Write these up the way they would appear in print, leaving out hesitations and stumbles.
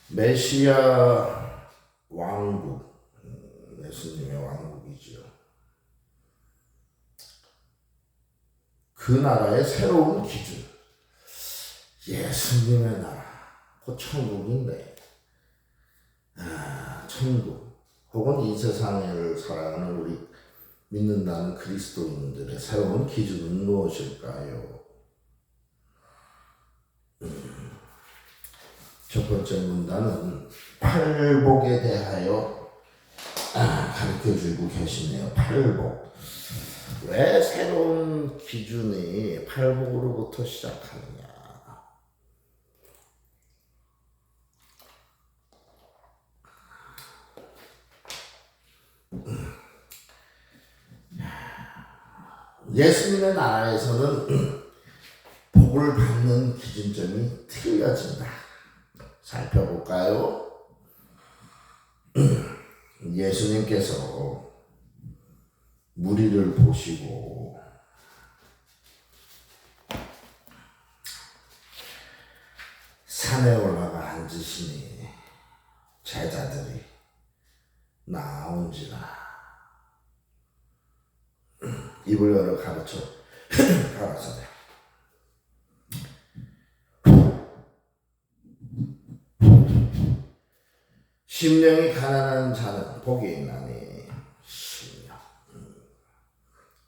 메시아 왕국, 예수님의 왕국이지요. 그 나라의 새로운 기준, 예수님의 나라, 그 천국인데, 천국, 혹은 이 세상을 살아가는 우리 믿는다는 그리스도인들의 새로운 기준은 무엇일까요? 첫 번째 문단은 팔복에 대하여 가르쳐주고 계시네요. 팔복. 왜 새로운 기준이 팔복으로부터 시작하느냐? 예수님의 나라에서는 복을 받는 기준점이 틀려진다. 살펴볼까요? 예수님께서 무리를 보시고 산에 올라가 앉으시니 제자들이 나온지라 입을 열어 가라사대 심령이 가난한 자는 복이 있나니 심령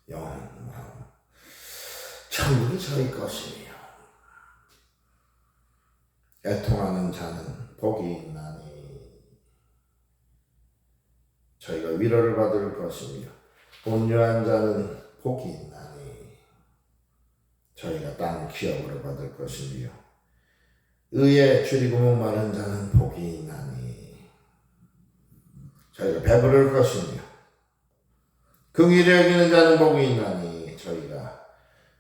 영원 마음 천국이 저희 것이며 애통하는 자는 복이 있나니 저희가 위로를 받을 것이며 온유한 자는 복이 있나니 저희가 땅 기업으로 받을 것이며 의에 줄이고 목마른 자는 복이 있나니 저희가 배부를 것이며 긍휼히 여기는 자는 복이 있나니 저희가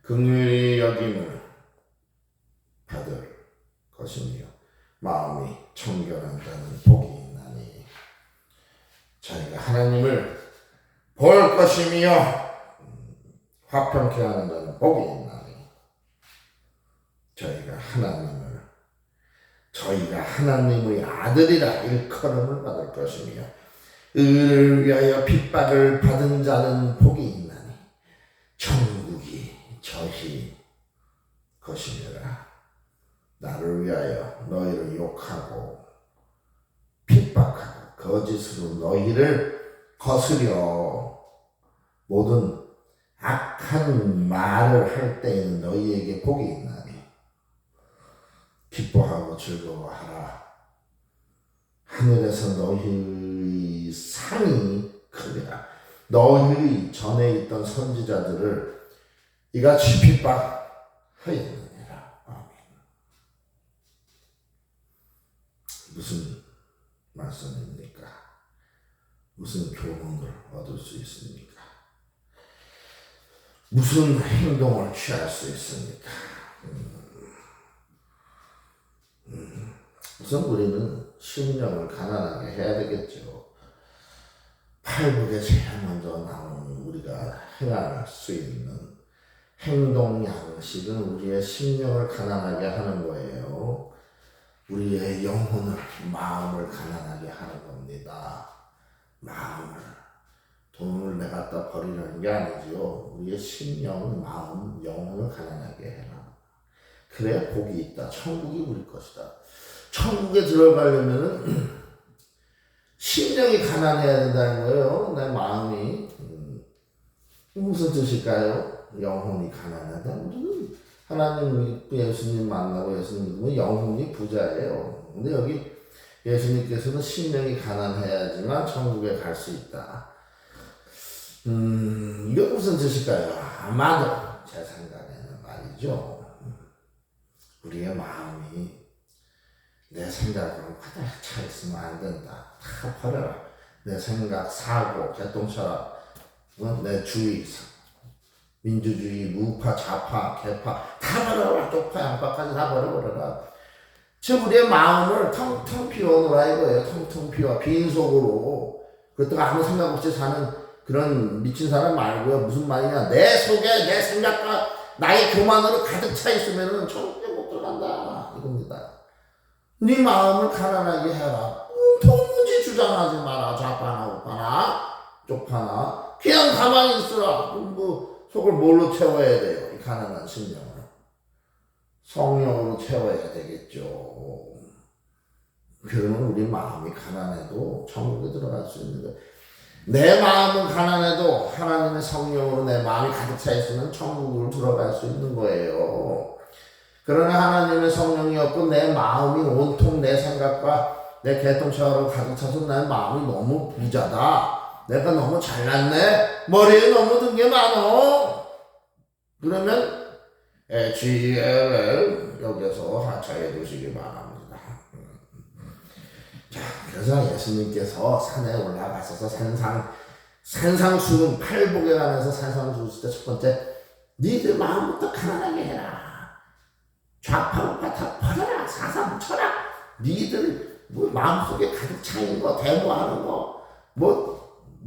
긍휼히 여김을 받을 것이며 마음이 청결한 자는 복이 있나니 저희가 하나님을 볼 것이며 화평케 하는 자는 복이 있나니 저희가 하나님의 아들이라 일컬음을 받을 것이며 의를 위하여 핍박을 받은 자는 복이 있나니 천국이 저희 것이니라. 나를 위하여 너희를 욕하고 핍박하고 거짓으로 너희를 거스려 모든 악한 말을 할 때에는 너희에게 복이 있나니 기뻐하고 즐거워하라. 하늘에서 너희의 상이 크리라. 너희의 전에 있던 선지자들을 이같이 핍박하였느니라. 아멘. 무슨 말씀입니까? 무슨 교훈을 얻을 수 있습니까? 무슨 행동을 취할 수 있습니까? 우선 우리는 심령을 가난하게 해야 되겠죠. 팔복에 제일 먼저 나오는 우리가 행할 수 있는 행동 양식은 우리의 심령을 가난하게 하는 거예요. 우리의 영혼을, 마음을 가난하게 하는 겁니다. 마음을, 돈을 내갖다 버리라는 게 아니죠. 우리의 심령, 마음, 영혼을 가난하게 해라. 그래야 복이 있다. 천국이 우리 것이다. 천국에 들어가려면 심령이 가난해야 된다는 거예요. 내 마음이. 무슨 뜻일까요? 영혼이 가난하다. 우리는 하나님, 예수님 만나고 예수님 믿으면 영혼이 부자예요. 근데 여기 예수님께서는 심령이 가난해야지만 천국에 갈 수 있다. 이게 무슨 뜻일까요? 아마도 제 생각에는 말이죠. 우리의 마음이 내 생각으로 가득 차 있으면 안 된다. 다 버려라. 내 생각, 사고, 개똥철학, 내 주의, 민주주의, 우파, 좌파, 개파 다 버려라. 쪽파, 양파까지 다 버려버려라. 즉 우리의 마음을 텅텅 비워놓으라 이거예요. 텅텅 비워. 빈속으로. 그렇다고 아무 생각 없이 사는 그런 미친 사람 말고요. 무슨 말이냐. 내 속에 내 생각과 나의 교만으로 가득 차 있으면은 천국에 못 들어간다. 이겁니다. 네 마음을 가난하게 해라. 도무지 주장하지 마라. 좌파나 우파나 쪽파나 그냥 가만히 있으라. 뭐 속을 뭘로 채워야 돼요? 이 가난한 심령을 성령으로 채워야 되겠죠. 그러면 우리 마음이 가난해도 천국에 들어갈 수 있는 거예요. 내 마음은 가난해도 하나님의 성령으로 내 마음이 가득 차 있으면 천국으로 들어갈 수 있는 거예요. 그러나 하나님의 성령이 없고 내 마음이 온통 내 생각과 내 개통차로 가득 차서 내 마음이 너무 부자다. 내가 너무 잘났네. 머리에 너무 든 게 많어. 그러면 GLL 여기서 하차해 두시기 바랍니다. 자, 그래서 예수님께서 산에 올라가셔서 산상수훈 팔복에 관해서 산상수훈 때 첫 번째 니들 마음부터 가난하게 해라. 좌파 우파 다 버려라. 사사 붙여라. 니들 뭐 마음속에 가득 차있는 거 대모하는 거 뭐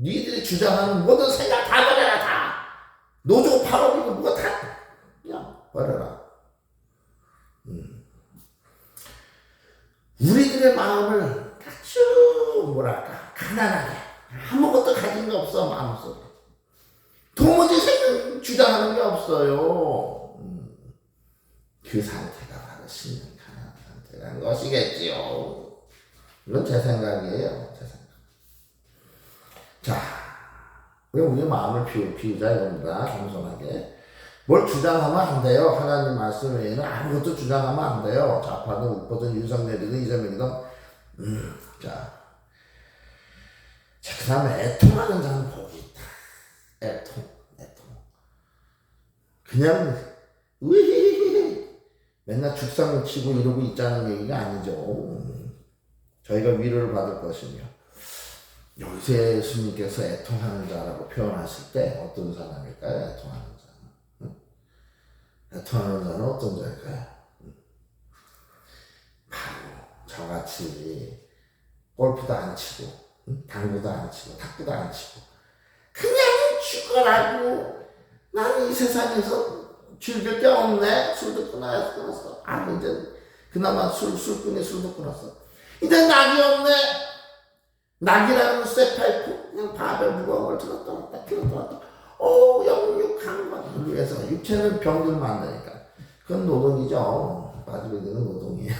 니들이 주장하는 모든 생각 다 버려라. 다 노조 파업이고 뭐가 다 그냥 버려라. 우리들의 마음을 아주 뭐랄까 가난하게 아무것도 가진 게 없어. 마음속에 도무지 생각 주장하는 게 없어요. 그 상태가 바로 신령 가난한 상태라는 것이겠지요. 이건 제 생각이에요. 제 생각. 자, 우리 마음을 비우자 이겁니다. 겸손하게. 뭘 주장하면 안 돼요. 하나님 말씀 외에는 아무것도 주장하면 안 돼요. 좌파든 우파든 윤석열이든 이재명이든. 자, 그 다음에 애통하는 자는 복이 있다. 애통. 그냥 맨날 죽상을 치고 이러고 있자는 얘기가 아니죠. 저희가 위로를 받을 것이며 여기서 예수님께서 애통하는 자라고 표현하실 때 어떤 사람일까요? 애통하는 자는. 애통하는 자는 어떤 자일까요? 바로 저같이 골프도 안 치고 당구도 안 치고 탁구도 안 치고 그냥 죽어라고 나는 이 세상에서 즐길 게 없네. 술도 끊었어. 이제 그나마 술꾼이 술도 끊었어. 이제 낙이 없네. 낙이라는 쇠파이프 그냥 밥에 무거운 걸 들었다 놨다 영육한 것을 위해서 육체는 병들면 안 되니까 그건 노동이죠. 바디빌딩은 노동이에요.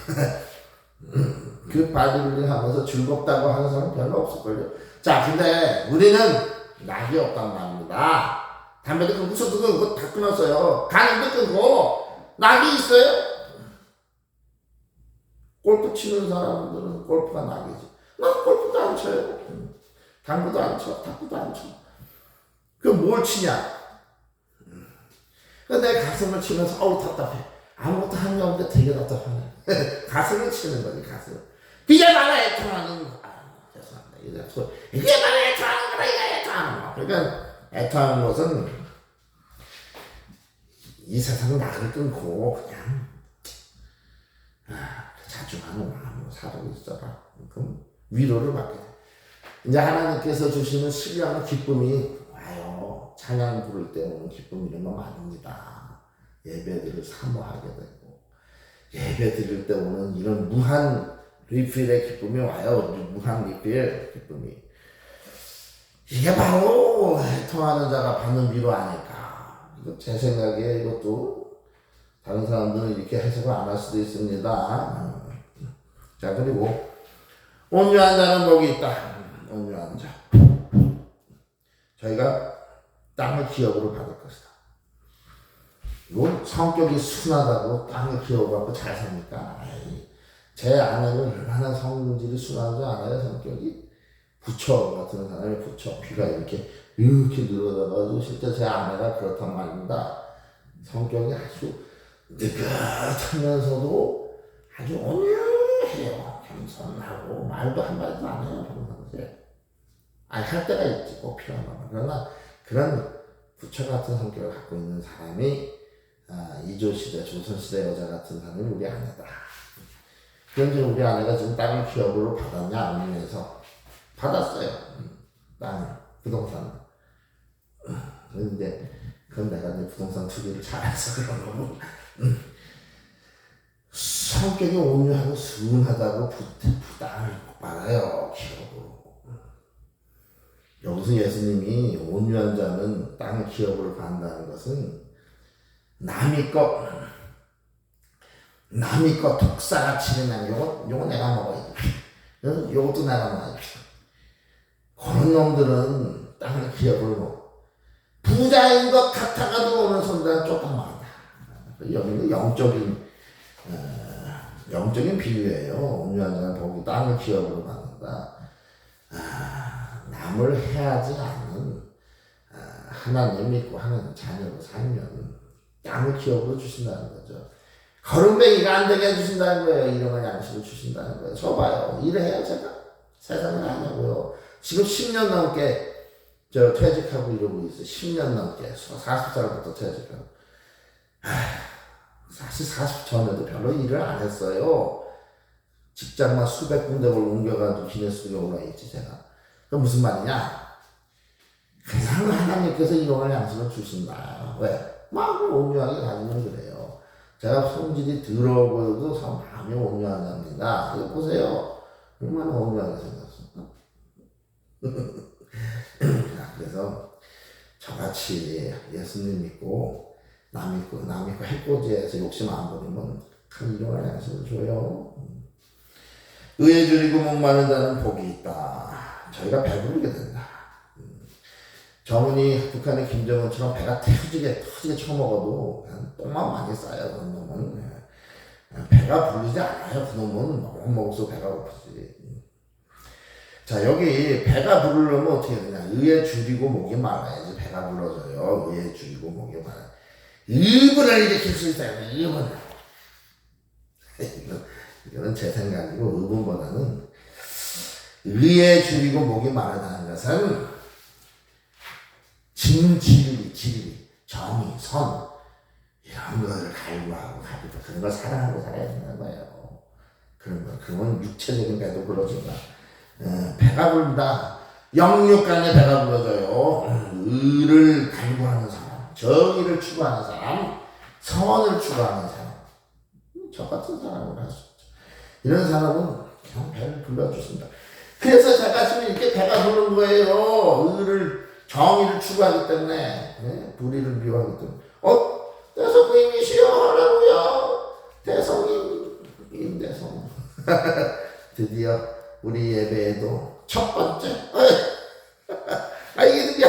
그 바디빌딩 하면서 즐겁다고 하는 사람은 별로 없을걸요. 자, 근데 우리는 낙이 없단 말입니다. 담배도 끊고 술도 끊고 다 끊었어요. 간음도 끊고 낙이 있어요. 골프 치는 사람들은 골프가 낙이지. 난 골프도 안 쳐요. 당구도 안 쳐. 탁구도 안 쳐. 그럼 뭘 치냐? 내 가슴을 치면서 답답해. 아무것도 하는 게 없는데 되게 답답하네. 가슴을 치는 거지. 가슴을. 이게 바로 애통하는 죄송합니다. 이게 바로 애통하는 거다. 이게 애통하는 거. 그러니까 애통하는 것은 이 세상 낙을 끊고 그냥 자중하는 마음으로 살고 있어라. 그럼 위로를 받게 돼. 이제 하나님께서 주시는 신령한 기쁨이 와요. 찬양 부를 때 오는 기쁨 이런 거 많습니다. 예배들을 사모하게 되고 예배 드릴 때 오는 이런 무한 리필의 기쁨이 와요. 무한 리필 기쁨이. 이게 바로 애통하는 자가 받는 위로 아닐까. 이거 제 생각에 이것도 다른 사람들은 이렇게 해석을 안 할 수도 있습니다. 자, 그리고 온유한 자는 복이 있다. 온유한 자. 저희가 땅을 기업으로 받을 것이다. 뭐 성격이 순하다고 땅을 기업으로 잘 삽니까? 제 아내는 얼마나 성질이 순한 줄 알아요? 성격이 부처 같은 사람이 부처 귀가 이렇게 늘어나가지고 실제 제 아내가 그렇단 말입니다. 성격이 아주 느긋하면서도 아주 온유해요. 겸손하고 말도 한마디도 안 해요. 평상시에. 할 때가 있지. 꼭 필요한 거만. 그러나 그런 부처 같은 성격을 갖고 있는 사람이 이조시대 조선시대 여자 같은 사람이 우리 아내다. 그런데 우리 아내가 지금 땅을 기업으로 받았냐 안 해서 받았어요. 땅 부동산. 그런데 그건 내가 내 부동산 투기를 잘해서 그런 거고. 성격이 온유하고 순하다고 부담을 못 받아요, 기업으로. 여기서 예수님이 온유한 자는 땅 기업으로 간다는 것은 남이 거 독사같이 그냥 요거 내가 먹어야지. 요것도 내가 먹어야지. 그런 놈들은 땅 기업을 먹어. 부자인 것 같아가도 오는 손들은 조금만. 여기는 영적인 비유예요. 온유한 자는 복이 땅을 기업으로 받는다. 남을 해하지 않는 하나님 믿고 하는 자녀로 살면 땅을 기업으로 주신다는 거죠. 거름뱅이가 안 되게 해주신다는 거예요. 일용할 양식을 주신다는 거예요. 저 봐요. 일을 해요 제가? 세상을 하냐고요. 지금 10년 넘게 저 퇴직하고 이러고 있어요. 10년 넘게 40살부터 퇴직하고. 사실 40 전에도 별로 일을 안 했어요. 직장만 수백 군데를 옮겨가지고 기네스북에 올라있지 제가. 그 무슨 말이냐? 그냥 하나님께서 일용할 양식을 주신다. 왜? 마음을 온유하게 가지면 그래요. 제가 성질이 더러워 보여도 마음이 온유한 자입니다. 이거 보세요. 얼마나 온유하게 생겼어. 그래서 저같이 예수님 믿고 남 믿고 해코지해서 욕심 안 부리면 큰 일용할 양식을 줘요. 의에 줄이고 목마른 자는 복이 있다. 저희가 배부르게 된다. 정은이 북한의 김정은처럼 배가 터지게 쳐먹어도 그냥 똥만 많이 싸요. 그런 놈은 배가 부르지 않아요. 그 놈은 너무 먹어서 배가 고프지. 자, 여기 배가 부르려면 어떻게 해야 되냐? 의에 줄이고 목이 말아야지 배가 불러져요. 의에 줄이고 목이 말아요. 의분을 일으킬 수 있어요. 의분을. 이거는 제 생각이고, 의분보다는 의에 줄이고 목이 마르다는 것은 진리, 정의, 선 이런 것을 갈구하고 그런 걸 사랑하고 살아야 된다는 거예요. 그건 육체적인 배도 불러준다. 배가 부른다. 영육간에 배가 불러져요. 의를 갈구하는 사람, 정의를 추구하는 사람, 선을 추구하는 사람, 저 같은 사람을 할 수 있죠. 이런 사람은 그냥 배를 불러주신다. 그래서 제가 지금 이렇게 배가 부른 거예요. 의를, 정의를 추구하기 때문에, 불의를 미워하기 때문에. 대성님이시여, 할렐루야. 대성님, 임대성. 드디어 우리 예배에도 첫 번째. 이게 누구야?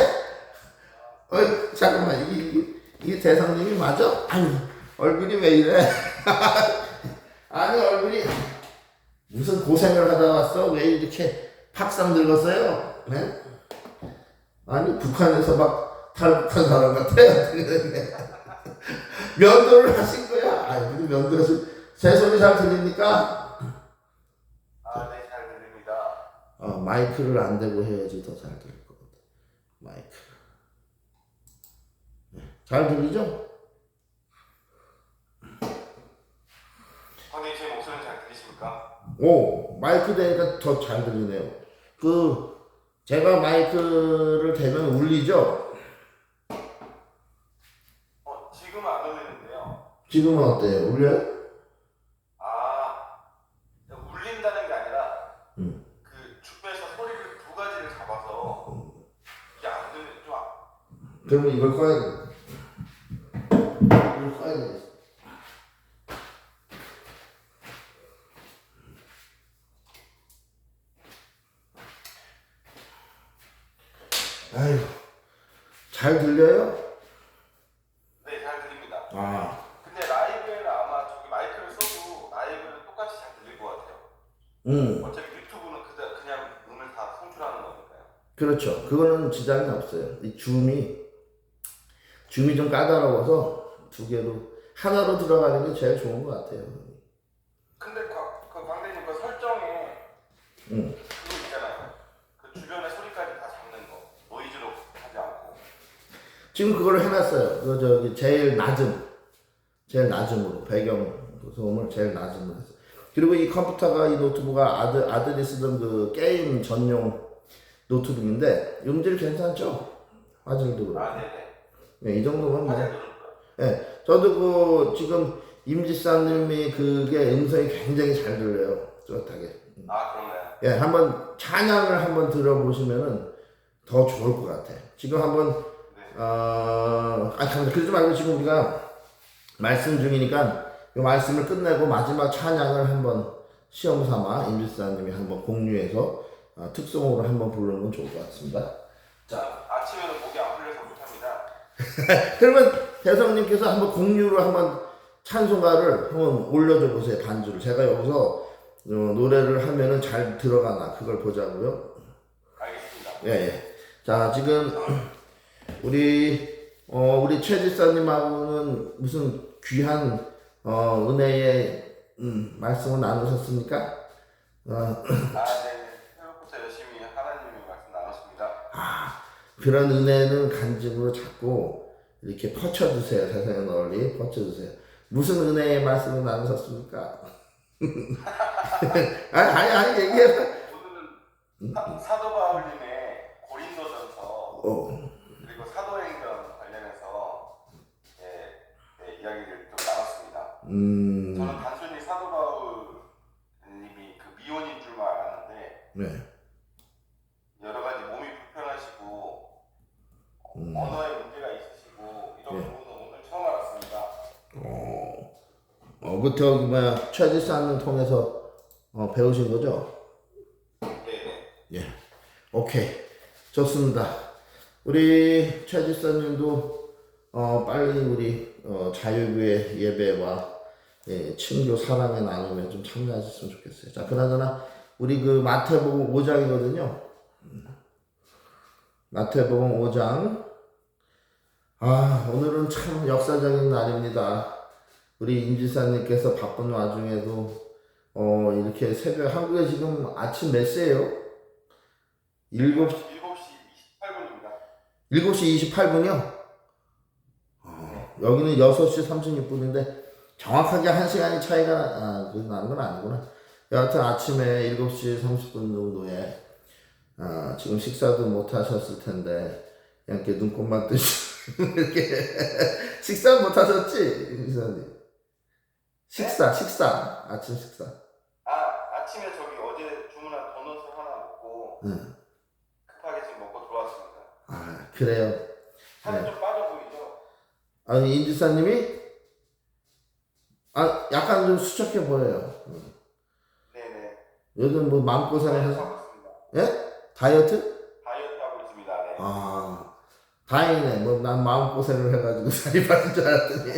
잠깐만, 이게 대성님이 맞아? 아니, 얼굴이 왜 이래? 아니, 얼굴이 무슨 고생을 하다 왔어? 왜 이렇게 팍상 늙었어요? 네? 아니, 북한에서 막 탈북한 사람 같아요. 면도를 하신 거야? 아니, 면도를 제 소리 잘 들립니까? 네, 잘 들립니다. 마이크를 안 대고 해야지 더 잘 들릴 것 같아. 마이크. 잘 들리죠? 형님, 제 목소리 잘 들리십니까? 마이크 대니까 더 잘 들리네요. 제가 마이크를 대면 울리죠? 지금은 안 울리는데요. 지금은 어때요? 울려요? 울린다는 게 아니라 그 주변에서 소리를 두 가지를 잡아서 이게 안 들리는 그러면 이걸 꺼야 돼. 이걸 꺼야 돼. 아유, 잘 들려요? 네, 잘 들립니다. 근데 라이브에는 아마 저기 마이크를 써도 라이브는 똑같이 잘 들릴 것 같아요. 어차피 유튜브는 그냥 음을 다 송출하는 거니까요. 그렇죠. 그거는 지장이 없어요. 이 줌이 좀 까다로워서 두 개로 하나로 들어가는 게 제일 좋은 것 같아요. 근데 그 광대님 그 설정에 그거 있잖아요. 그 주변의 소리까지 다 잡는 거. 노이즈로 하지 않고. 지금 그걸 해놨어요. 제일 낮음으로 배경 소음을 제일 낮음으로 했어요. 그리고 이 컴퓨터가 이 노트북가 아들이 쓰던 그 게임 전용 노트북인데 음질 괜찮죠? 화질도 그렇고. 네네. 네, 이 정도면 뭐. 화질도 네, 저도 지금 임지사님이 그게 음성이 굉장히 잘 들려요. 뚜렷하게. 아, 그러네요. 예, 한번 찬양을 한번 들어보시면은 더 좋을 것 같아. 지금 한번 잠깐만 그러지 말고 지금 우리가 말씀 중이니까 이 말씀을 끝내고 마지막 찬양을 한번 시험 삼아 임지사님이 한번 공유해서 특송으로 한번 부르면 좋을 것 같습니다. 자, 아침에는 목이 안 풀려서 못합니다. 그러면 대성님께서 한번 공유로 한번 찬송가를 한번 올려줘 보세요. 반주를 제가 여기서 노래를 하면은 잘 들어가나 그걸 보자고요. 알겠습니다. 예. 자 지금 우리 최지사님하고는 무슨 귀한 은혜의 말씀을 나누셨습니까? 네. 새로부터 열심히 하나님의 말씀 나눴습니다. 그런 은혜는 간증으로 자꾸 이렇게 퍼쳐주세요. 세상에 널리 퍼쳐주세요. 무슨 은혜의 말씀을 나누셨습니까? 아니 얘기해봐. 오늘은 사도 바울님의 고린도전서 그리고 사도행전 관련해서 이야기를 좀 나눴습니다. 저는 단순히 사도 바울님이 그 미혼인 줄만 알았는데 네. 여러 가지 몸이 불편하시고 언어에 문제가 있으시고 이런 부분은 오늘 처음 알았습니다. 그부터 최지사님 통해서 배우신 거죠? 네. 예. 오케이. 좋습니다. 우리 최지사님도 빨리 우리 자유교회 예배와 친교 사랑의 나눔에 좀 참여하셨으면 좋겠어요. 자, 그나저나 우리 그 마태복음 5장이거든요. 마태복음 5장. 오늘은 참 역사적인 날입니다. 우리 임지사님께서 바쁜 와중에도 이렇게 새벽 한국에 지금 아침 몇 시예요? 7시 28분입니다. 7시 28분이요? 여기는 6시 36분인데 정확하게 1시간이 차이가 나는 건 아니구나. 여하튼 아침에 7시 30분 정도에 지금 식사도 못 하셨을 텐데 이렇게 눈곱만 뜨시고 이렇게 식사 못 하셨지? 이사님. 식사 아침 식사. 아침에 저기 어제 주문한 도넛을 하나 먹고 급하게 지금 먹고 들어왔습니다. 그래요. 살이 좀 빠져 보이죠? 아니 임지사님이 약간 좀 수척해 보여요. 네네. 요즘 뭐 마음고생을 해서 하고 있습니다. 예? 다이어트? 다이어트 하고 있습니다. 네. 다행이네. 뭐 난 마음고생을 해가지고 살이 빠진 줄 알았더니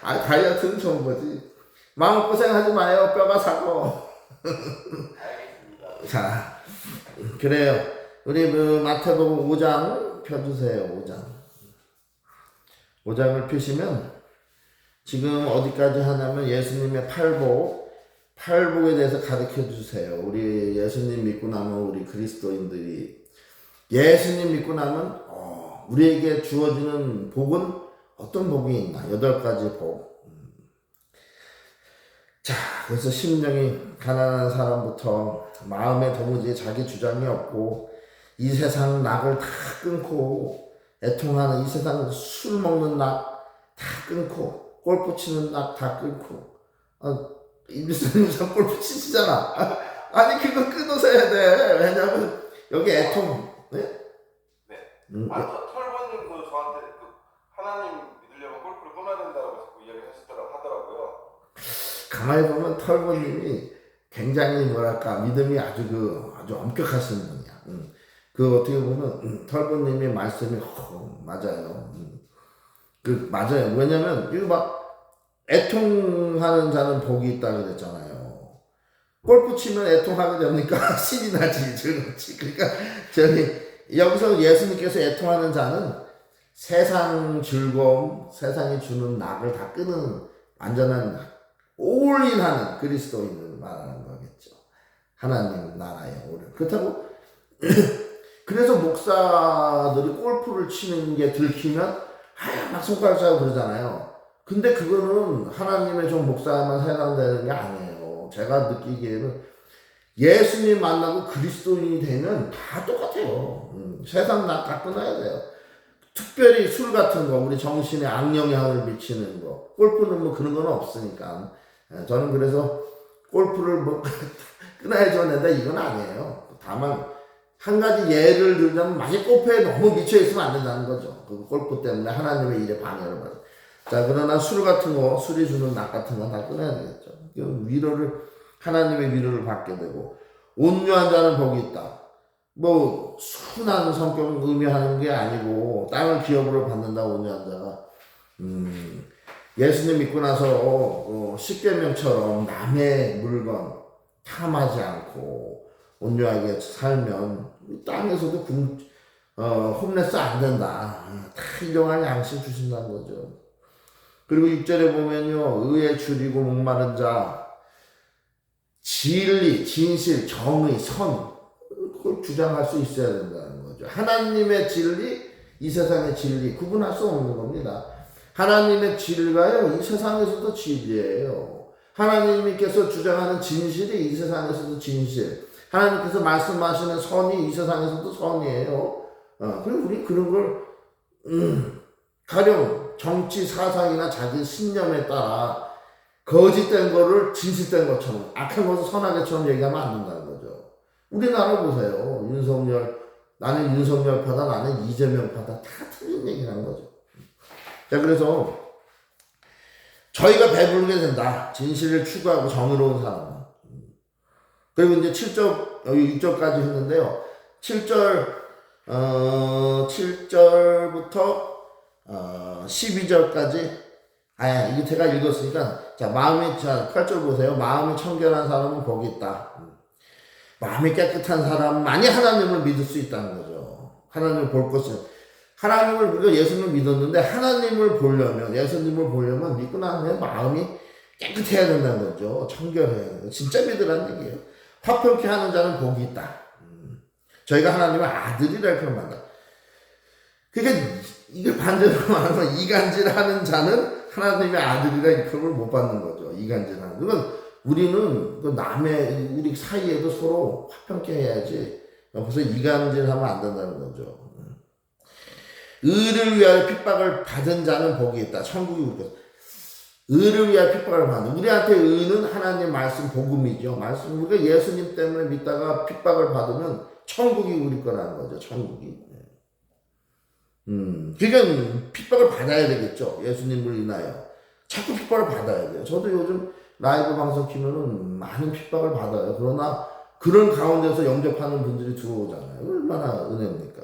다이어트는 좋은 거지. 마음고생하지 마요. 뼈가 사고. 알겠습니다. 자, 그래요. 우리 그 마태복음 5장 펴주세요. 5장을 펴시면 지금 어디까지 하냐면 예수님의 팔복에 대해서 가르쳐 주세요. 우리 예수님 믿고 나면 우리 그리스도인들이 예수님 믿고 나면 우리에게 주어지는 복은 어떤 복이 있나? 8가지 복. 자, 그래서 심령이 가난한 사람부터 마음에 도무지 자기 주장이 없고 이 세상 낙을 다 끊고 애통하는 이 세상 술 먹는 낙 다 끊고 골프 치는 낙 다 끊고 임지사님 골프 치시잖아. 아니 그거 끊어서 해야 돼. 왜냐면 여기 애통. 네? 털버님 저한테 하나님 믿으려면 골프를 끊어야 된다고 자꾸 이야기를 하더라고요. 가만히 보면 털보님이 굉장히 믿음이 아주 엄격하신 분이야. 그 어떻게 보면 털보님의 말씀이 맞아요. 맞아요. 왜냐면 이거 막 애통하는 자는 복이 있다 그랬잖아요. 골프 치면 애통하게 됩니까? 신이 나지. 그러니까 여기서 예수님께서 애통하는 자는 세상 즐거움, 세상이 주는 낙을 다 끄는 완전한 올인하는 그리스도인을 말하는 거겠죠. 하나님 나라에 오른. 그렇다고 그래서 목사들이 골프를 치는 게 들키면 막 손가락 싸고 그러잖아요. 근데 그거는 하나님의 좀 목사만 해당되는 게 아니에요. 제가 느끼기에는 예수님 만나고 그리스도인이 되면 다 똑같아요. 세상 낙 다 끊어야 돼요. 특별히 술 같은 거 우리 정신에 악영향을 미치는 거, 골프는 뭐 그런 건 없으니까. 저는 그래서 골프를 뭐 끊어야지 된다 이건 아니에요. 다만 한 가지 예를 들자면 만약 골프에 너무 미쳐 있으면 안 된다는 거죠. 그 골프 때문에 하나님의 일에 방해를 받아. 자, 그러나 술 같은 거, 술이 주는 낙 같은 거 다 끊어야 되겠죠. 위로를, 하나님의 위로를 받게 되고, 온유한 자는 복이 있다. 뭐, 순한 성격을 의미하는 게 아니고, 땅을 기업으로 받는다, 온유한 자가. 예수님 믿고 나서, 십계명처럼 남의 물건 탐하지 않고, 온유하게 살면, 땅에서도 홈레스 안 된다. 다 일용할 양식 주신다는 거죠. 그리고 6절에 보면요, 의에 줄이고 목마른 자, 진리, 진실, 정의, 선, 그걸 주장할 수 있어야 된다는 거죠. 하나님의 진리, 이 세상의 진리, 구분할 수 없는 겁니다. 하나님의 진리가요, 이 세상에서도 진리예요. 하나님께서 주장하는 진실이 이 세상에서도 진실. 하나님께서 말씀하시는 선이 이 세상에서도 선이에요. 그리고 우리 그런 걸, 가령 정치 사상이나 자기 신념에 따라 거짓된 거를 진실된 것처럼, 악한 것을 선하게처럼 얘기하면 안 된다는 거죠. 우리나라 보세요. 나는 윤석열 파다, 나는 이재명 파다. 다 틀린 얘기라는 거죠. 자, 그래서 저희가 배부르게 된다. 진실을 추구하고 정의로운 사람. 그리고 이제 7절, 여기 6절까지 했는데요. 7절부터 12절까지, 이게 제가 읽었으니까, 자, 8절 보세요. 마음이 청결한 사람은 복이 있다. 마음이 깨끗한 사람만이 하나님을 믿을 수 있다는 거죠. 하나님을 볼 것은. 하나님을, 우리가 예수님을 믿었는데, 하나님을 보려면, 예수님을 보려면 믿고 나면 마음이 깨끗해야 된다는 거죠. 청결해야 돼요. 진짜 믿으라는 얘기예요. 화평케 하는 자는 복이 있다. 저희가 하나님의 아들이라 이렇게 말한다. 그러니까 이걸 반대로 말하면 이간질하는 자는 하나님의 아들이라 이렇게 못 받는 거죠. 이간질하는. 그건 우리는 그 우리 사이에도 서로 화평케 해야지. 벌써 이간질하면 안 된다는 거죠. 의를 위하여 핍박을 받은 자는 복이 있다. 천국이 우리 것. 의를 위하여 핍박을 받는. 우리한테 의는 하나님 말씀 복음이죠. 말씀 우리가 예수님 때문에 믿다가 핍박을 받으면 천국이 우리 거라는 거죠. 천국이. 그러니까 핍박을 받아야 되겠죠. 예수님을 인하여. 자꾸 핍박을 받아야 돼요. 저도 요즘 라이브 방송 키면은 많은 핍박을 받아요. 그러나 그런 가운데서 영접하는 분들이 들어오잖아요. 얼마나 은혜입니까?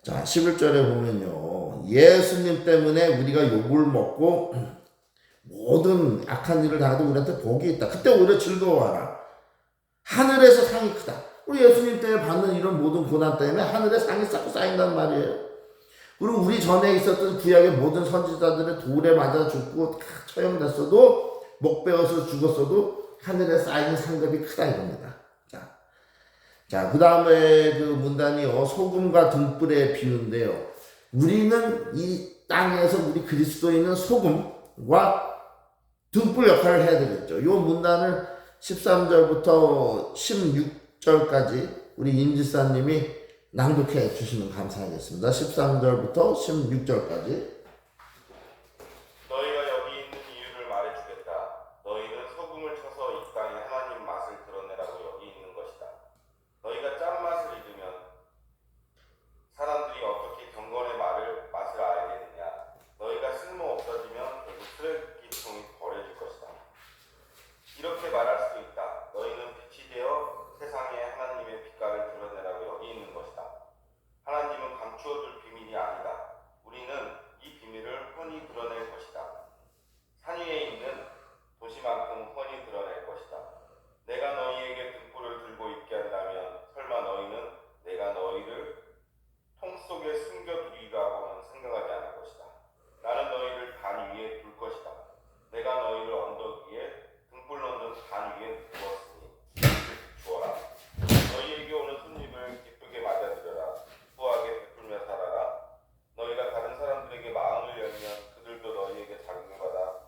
자, 11절에 보면요. 예수님 때문에 우리가 욕을 먹고 모든 악한 일을 당해도 우리한테 복이 있다. 그때 오히려 즐거워하라. 하늘에서 상이 크다. 우리 예수님 때문에 받는 이런 모든 고난 때문에 하늘에 상이 쌓고 쌓인단 말이에요. 그리고 우리 전에 있었던 구약의 모든 선지자들의 돌에 맞아 죽고 다 처형됐어도 목 베어서 죽었어도 하늘에 쌓인 상급이 크다 이겁니다. 자, 그 다음에 그 문단이요. 소금과 등불의 비유인데요. 우리는 이 땅에서 우리 그리스도인은 소금과 등불 역할을 해야 되겠죠. 이 문단을 13절부터 16절까지 우리 임지사님이 낭독해 주시면 감사하겠습니다. 13절부터 16절까지. 너희가 여기 있는 이유를 말해주겠다. 너희는 소금을 쳐서 이 땅에 하나님 맛을 드러내라고 여기 있는 것이다. 너희가 짠맛을 잊으면 사람들이 어떻게 경건의 맛을 알겠느냐. 너희가 쓸모 없어지면 결국 쓰레기통이 버려질 것이다. 이렇게 말할 수도 있다. 너희는 빛이 되어 세상에 하나님의 빛깔을 드러내라고 여기 있는 것이다. 하나님은 감추어둘 비밀이 아니다. 우리는 이 비밀을 훤히 드러낼 것이다. 산 위에 있는 도시만큼 훤히 드러낼 것이다. 내가 너희에게 등불을 들고 있게 한다면 설마 너희는 내가 너희를 통 속에 숨겨두리라고는 생각하지 않을 것이다. 나는 너희를 단 위에 둘 것이다. 내가 너희를 언덕 위에 등불 넣는 단 위에 두었으니 주어라. 너희에게 오는 손님을 기쁘게 맞아들여라. 후하게 베풀며 살아라. 너희가 다른 사람들에게 마음을 열면 그들도 너희에게 자극을 받아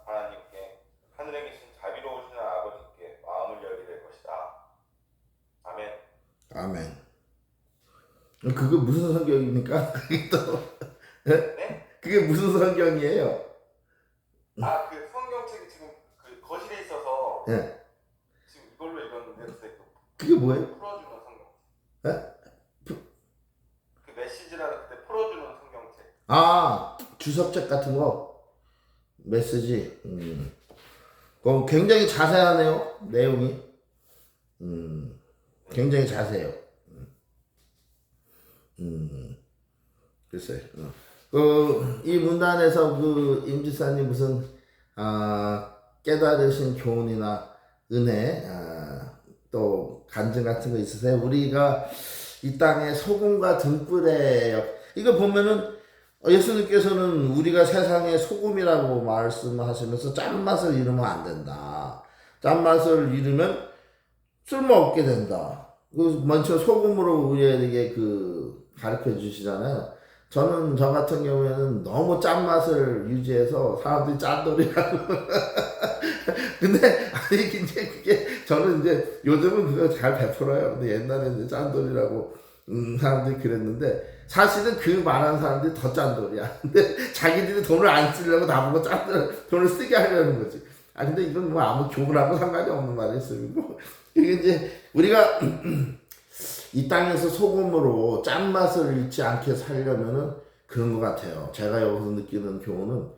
하늘에 계신 자비로우신 아버지께 마음을 열게 될 것이다. 아멘. 아멘. 그게 무슨 성경입니까? 그게 또 네? 그게 무슨 성경이에요? 아, 그 성경책이 지금 그 거실에 있어서 예. 지금 이걸로 읽었는데 그게 뭐예요? 풀어주는 성경. 예? 그 메시지라는 그때 풀어주는 성경책. 아, 주석책 같은 거 메시지. 그럼 굉장히 자세하네요. 내용이. 굉장히 자세해요. 글쎄요. 이 문단에서 그 임지사님 무슨 깨달으신 교훈이나 은혜, 또 간증 같은 거 있으세요? 우리가 이 땅에 소금과 등불의 이거 보면은 예수님께서는 우리가 세상의 소금이라고 말씀하시면서 짠맛을 잃으면 안 된다. 짠맛을 잃으면 쓸모없게 된다. 그 먼저 소금으로 우리에게 그 가르쳐 주시잖아요. 저는 저 같은 경우에는 너무 짠맛을 유지해서 사람들이 짠돌이라고. 근데 아니 이제 그게 저는 이제 요즘은 그거 잘 베풀어요. 근데 옛날에 이제 짠돌이라고 사람들이 그랬는데 사실은 그 말하는 사람들이 더 짠돌이야. 근데 자기들이 돈을 안 쓰려고 나보고 짠돌 돈을 쓰게 하려는 거지. 근데 이건 뭐 아무 교훈하고 상관이 없는 말이었어요. 이게 이제 우리가 이 땅에서 소금으로 짠맛을 잃지 않게 살려면은 그런 것 같아요. 제가 여기서 느끼는 교훈은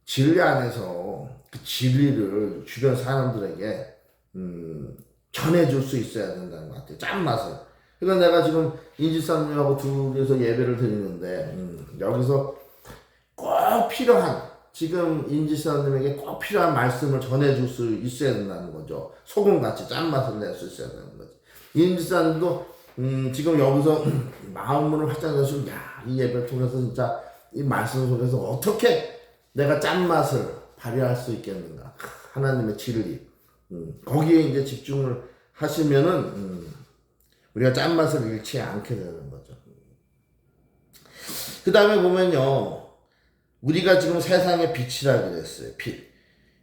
진리 안에서 그 진리를 주변 사람들에게 전해줄 수 있어야 된다는 것 같아요. 짠맛을. 그러니까 내가 지금 인지사님하고 둘이서 예배를 드리는데 여기서 꼭 필요한 지금 인지사님에게 꼭 필요한 말씀을 전해줄 수 있어야 된다는 거죠. 소금같이 짠맛을 낼 수 있어야 되는 거지. 인지사님도 지금 여기서 마음문을 활짝 여시고 이 예배를 통해서 진짜 이 말씀 속에서 어떻게 내가 짠맛을 발휘할 수 있겠는가. 하나님의 진리. 거기에 이제 집중을 하시면은 우리가 짠맛을 잃지 않게 되는 거죠. 그 다음에 보면요. 우리가 지금 세상의 빛이라 그랬어요. 빛.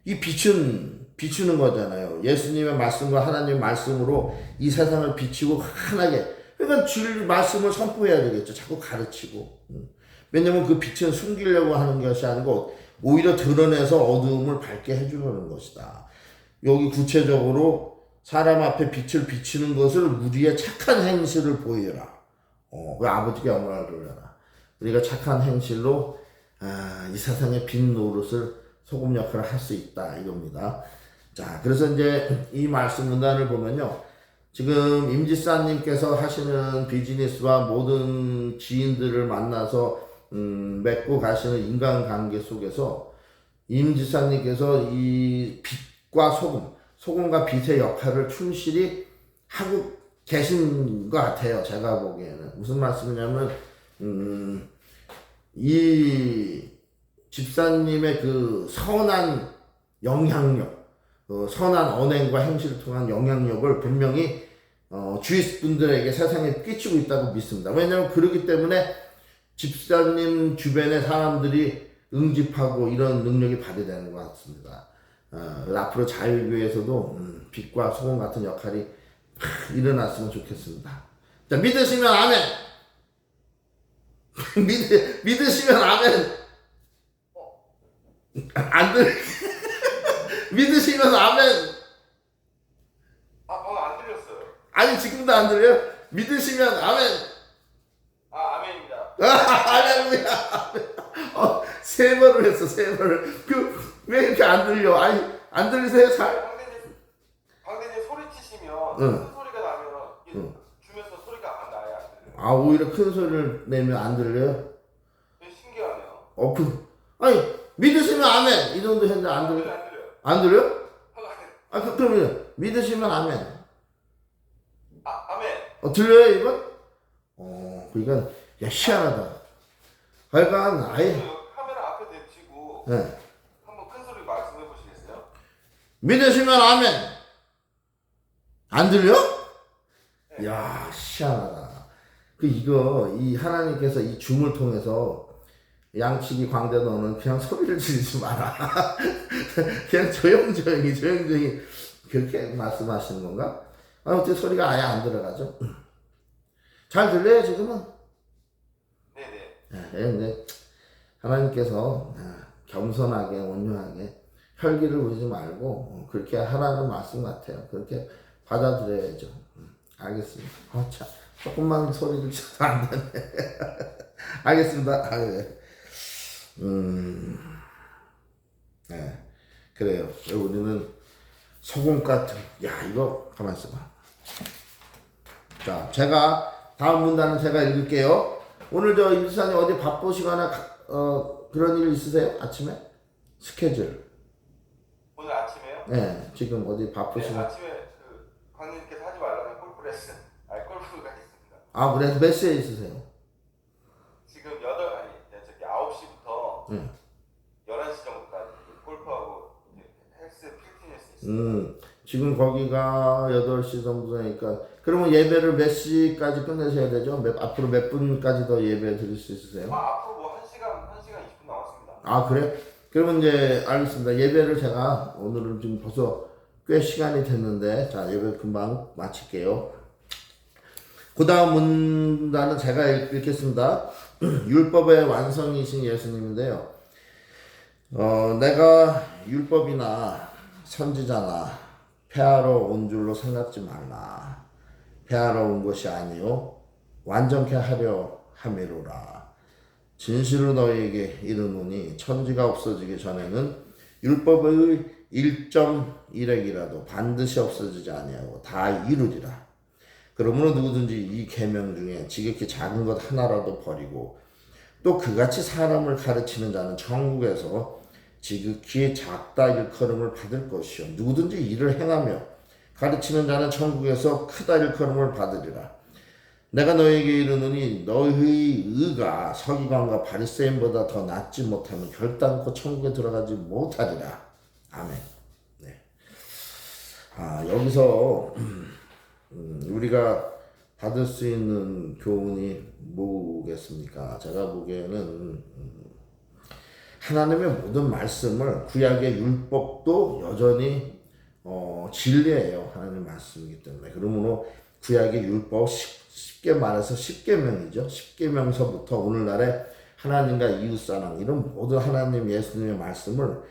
이 빛은 비추는 거잖아요. 예수님의 말씀과 하나님의 말씀으로 이 세상을 비추고 환하게. 그러니까 줄 말씀을 선포해야 되겠죠. 자꾸 가르치고. 왜냐면 그 빛은 숨기려고 하는 것이 아니고 오히려 드러내서 어두움을 밝게 해주려는 것이다. 여기 구체적으로 사람 앞에 빛을 비추는 것을 우리의 착한 행실을 보이라. 그 아버지께 영광을 돌려라. 우리가 착한 행실로 이 세상의 빛 노릇을 소금 역할을 할 수 있다 이겁니다. 자, 그래서 이제 이 말씀 문단을 보면요. 지금 임지사님께서 하시는 비즈니스와 모든 지인들을 만나서 맺고 가시는 인간관계 속에서 임지사님께서 이 빛과 소금과 빛의 역할을 충실히 하고 계신 것 같아요. 제가 보기에는. 무슨 말씀이냐면 이 집사님의 그 선한 영향력, 선한 언행과 행실을 통한 영향력을 분명히 주위 분들에게 세상에 끼치고 있다고 믿습니다. 왜냐하면 그러기 때문에 집사님 주변의 사람들이 응집하고 이런 능력이 발휘되는 것 같습니다. 앞으로 자유교회에서도 빛과 소금 같은 역할이 일어났으면 좋겠습니다. 자, 믿으시면 아멘. 믿으시면 아멘. 안 들. 믿으시면 아멘. 방금 안 들렸어요. 아니 지금도 안 들려요? 믿으시면 아멘. 아멘입니다. 할렐루야. 세 번을 했어, 세 번을. 왜 이렇게 안 들려? 아니 안 들리세요? 잘? 광대님 소리 치시면 큰 소리가 나면 주면서 소리가 안 나요. 안 들려요. 오히려 큰 소리를 내면 안 들려요? 되게 신기하네요. 아니 믿으시면 아멘 이 정도 했는데 안 들려? 안 들려요. 안 들려? 그러면 믿으시면 아멘. 아멘. 들려요 이건? 그러니까 희한하다. 그러니까 아예 카메라 앞에 대치고 네. 한번 큰 소리 말씀해 보시겠어요? 믿으시면 아멘. 안 들려? 네. 야 희한하다. 이거 이 하나님께서 이 줌을 통해서 양치기 광대 너는 그냥 소리를 지르지 마라. 그냥 조용조용히 그렇게 말씀하시는 건가? 어떻게 소리가 아예 안 들어가죠? 잘 들려요 지금은? 네네. 근데 하나님께서 겸손하게 온유하게 혈기를 부리지 말고 그렇게 하라는 말씀 같아요. 그렇게 받아들여야죠. 알겠습니다. 참 조금만 소리를 쳐도 안 되네. 알겠습니다. 네, 그래요. 우리는 소금 같은, 야, 이거 가만 있어봐. 자, 제가 다음 문단은 제가 읽을게요. 오늘 저 임수사님 어디 바쁘시거나 그런 일 있으세요? 아침에 스케줄? 오늘 아침에요? 네, 지금 어디 네, 바쁘시나? 아침에 그 강님께서 하지 말라는 골프 레슨, 골프가 있습니다. 아, 그래서 몇 시에 있으세요? 지금 9시부터 네. 11시 정도까지 골프하고 헬스 피트니스 있습니다. 지금 거기가 8시 정도니까 그러면 예배를 몇 시까지 끝내셔야 되죠? 앞으로 몇 분까지 더 예배 드릴 수 있으세요? 앞으로 뭐 1시간 20분 남았습니다. 아, 그래? 그러면 이제 알겠습니다. 예배를 제가 오늘은 지금 벌써 꽤 시간이 됐는데 자, 예배 금방 마칠게요. 그 다음 문단은 제가 읽겠습니다. 율법의 완성이신 예수님인데요. 내가 율법이나 선지자나 폐하러 온 줄로 생각지 말라. 폐하러 온 것이 아니요 완전케 하려 함이로라. 진실로 너희에게 이르노니 천지가 없어지기 전에는 율법의 1.1획이라도 반드시 없어지지 아니하고 다 이루리라. 그러므로 누구든지 이 계명 중에 지극히 작은 것 하나라도 버리고 또 그같이 사람을 가르치는 자는 천국에서 지극히 작다 일컬음을 받을 것이요 누구든지 이를 행하며 가르치는 자는 천국에서 크다 일컬음을 받으리라. 내가 너에게 이르노니 너희 의가 서기관과 바리새인보다 더 낫지 못하면 결단코 천국에 들어가지 못하리라. 아멘. 네. 여기서 우리가 받을 수 있는 교훈이 뭐겠습니까? 제가 보기에는 하나님의 모든 말씀을 구약의 율법도 여전히 진리예요. 하나님의 말씀이기 때문에. 그러므로 구약의 율법 쉽게 말해서 10계명이죠. 10계명서부터 오늘날의 하나님과 이웃사랑 이런 모든 하나님 예수님의 말씀을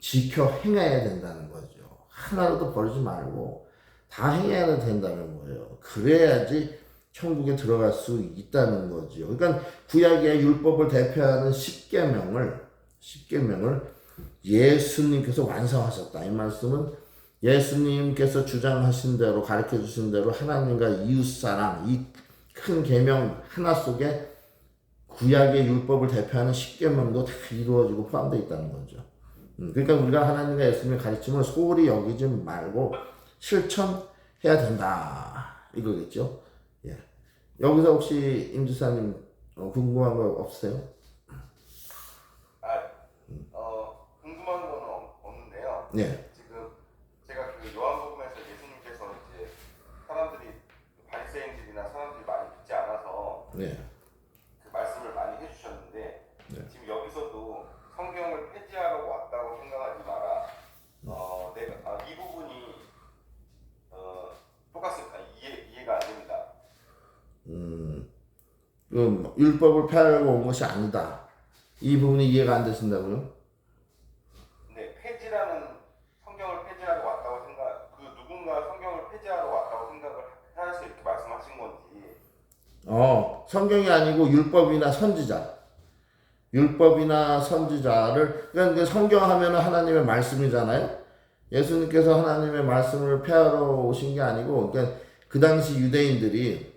지켜 행해야 된다는 거죠. 하나라도 버리지 말고 다 행해야 된다는 거예요. 그래야지 천국에 들어갈 수 있다는 거죠. 그러니까 구약의 율법을 대표하는 10계명을 예수님께서 완성하셨다. 이 말씀은 예수님께서 주장하신 대로 가르쳐 주신 대로 하나님과 이웃사랑 이 큰 계명 하나 속에 구약의 율법을 대표하는 10계명도 다 이루어지고 포함되어 있다는 거죠. 그러니까 우리가 하나님과 예수님의 가르침을 소홀히 여기지 말고 실천해야 된다. 이거겠죠. 예. 여기서 혹시 임지사님 궁금한 거 없으세요? 궁금한 건 없는데요. 네. 지금 제가 그 요한복음에서 예수님께서 이제 사람들이 바리새인들이나 사람들이 많이 믿지 않아서 네. 그 말씀을 많이 해주셨는데 네. 지금 여기서도 성경을 폐지하러 왔다고 생각하지 마라. 내가 이 부분이 똑같습니다. 이해가 안 됩니다. 그 율법을 폐하려고 온 것이 아니다. 이 부분이 이해가 안 되신다고요? 네, 성경을 폐지하러 왔다고 누군가 성경을 폐지하러 왔다고 생각을 해서 이렇게 말씀하신 건지. 성경이 아니고 율법이나 선지자를 그러니까 성경 하면은 하나님의 말씀이잖아요. 예수님께서 하나님의 말씀을 폐하러 오신 게 아니고 그러니까 그 당시 유대인들이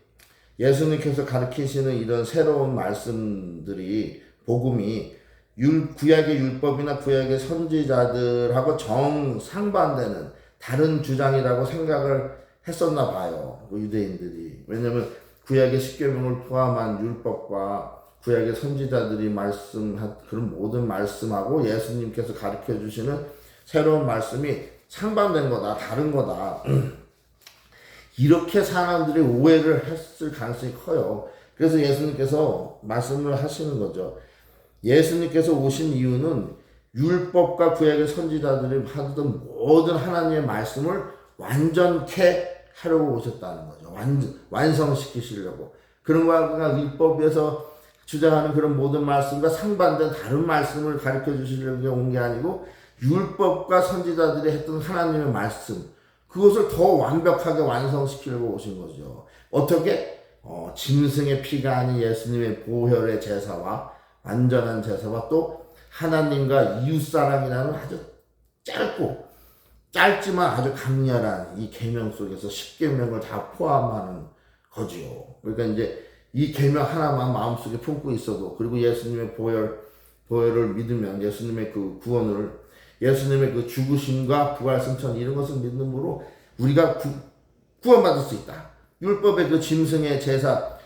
예수님께서 가르치시는 이런 새로운 말씀들이 복음이 구약의 율법이나 구약의 선지자들하고 정상반되는 다른 주장이라고 생각을 했었나 봐요. 유대인들이. 왜냐면 구약의 10계명을 포함한 율법과 구약의 선지자들이 말씀한 그런 모든 말씀하고 예수님께서 가르쳐 주시는 새로운 말씀이 상반된 거다, 다른 거다. 이렇게 사람들이 오해를 했을 가능성이 커요. 그래서 예수님께서 말씀을 하시는 거죠. 예수님께서 오신 이유는 율법과 구약의 선지자들이 하던 모든 하나님의 말씀을 완전케 하려고 오셨다는 거죠. 완성시키시려고. 그런 거가 율법에서 주장하는 그런 모든 말씀과 상반된 다른 말씀을 가르쳐 주시려고 온 게 아니고 율법과 선지자들이 했던 하나님의 말씀 그것을 더 완벽하게 완성시키려고 오신 거죠. 어떻게? 짐승의 피가 아닌 예수님의 보혈의 제사와 완전한 제사와 또 하나님과 이웃사랑이라는 아주 짧지만 아주 강렬한 이 계명 속에서 10계명을 다 포함하는 거지요. 그러니까 이제 이 계명 하나만 마음속에 품고 있어도 그리고 예수님의 보혈을 믿으면 예수님의 그 구원을 예수님의 그 죽으심과 부활 승천 이런 것을 믿음으로 우리가 구원받을 수 있다. 율법의 그 짐승의 제사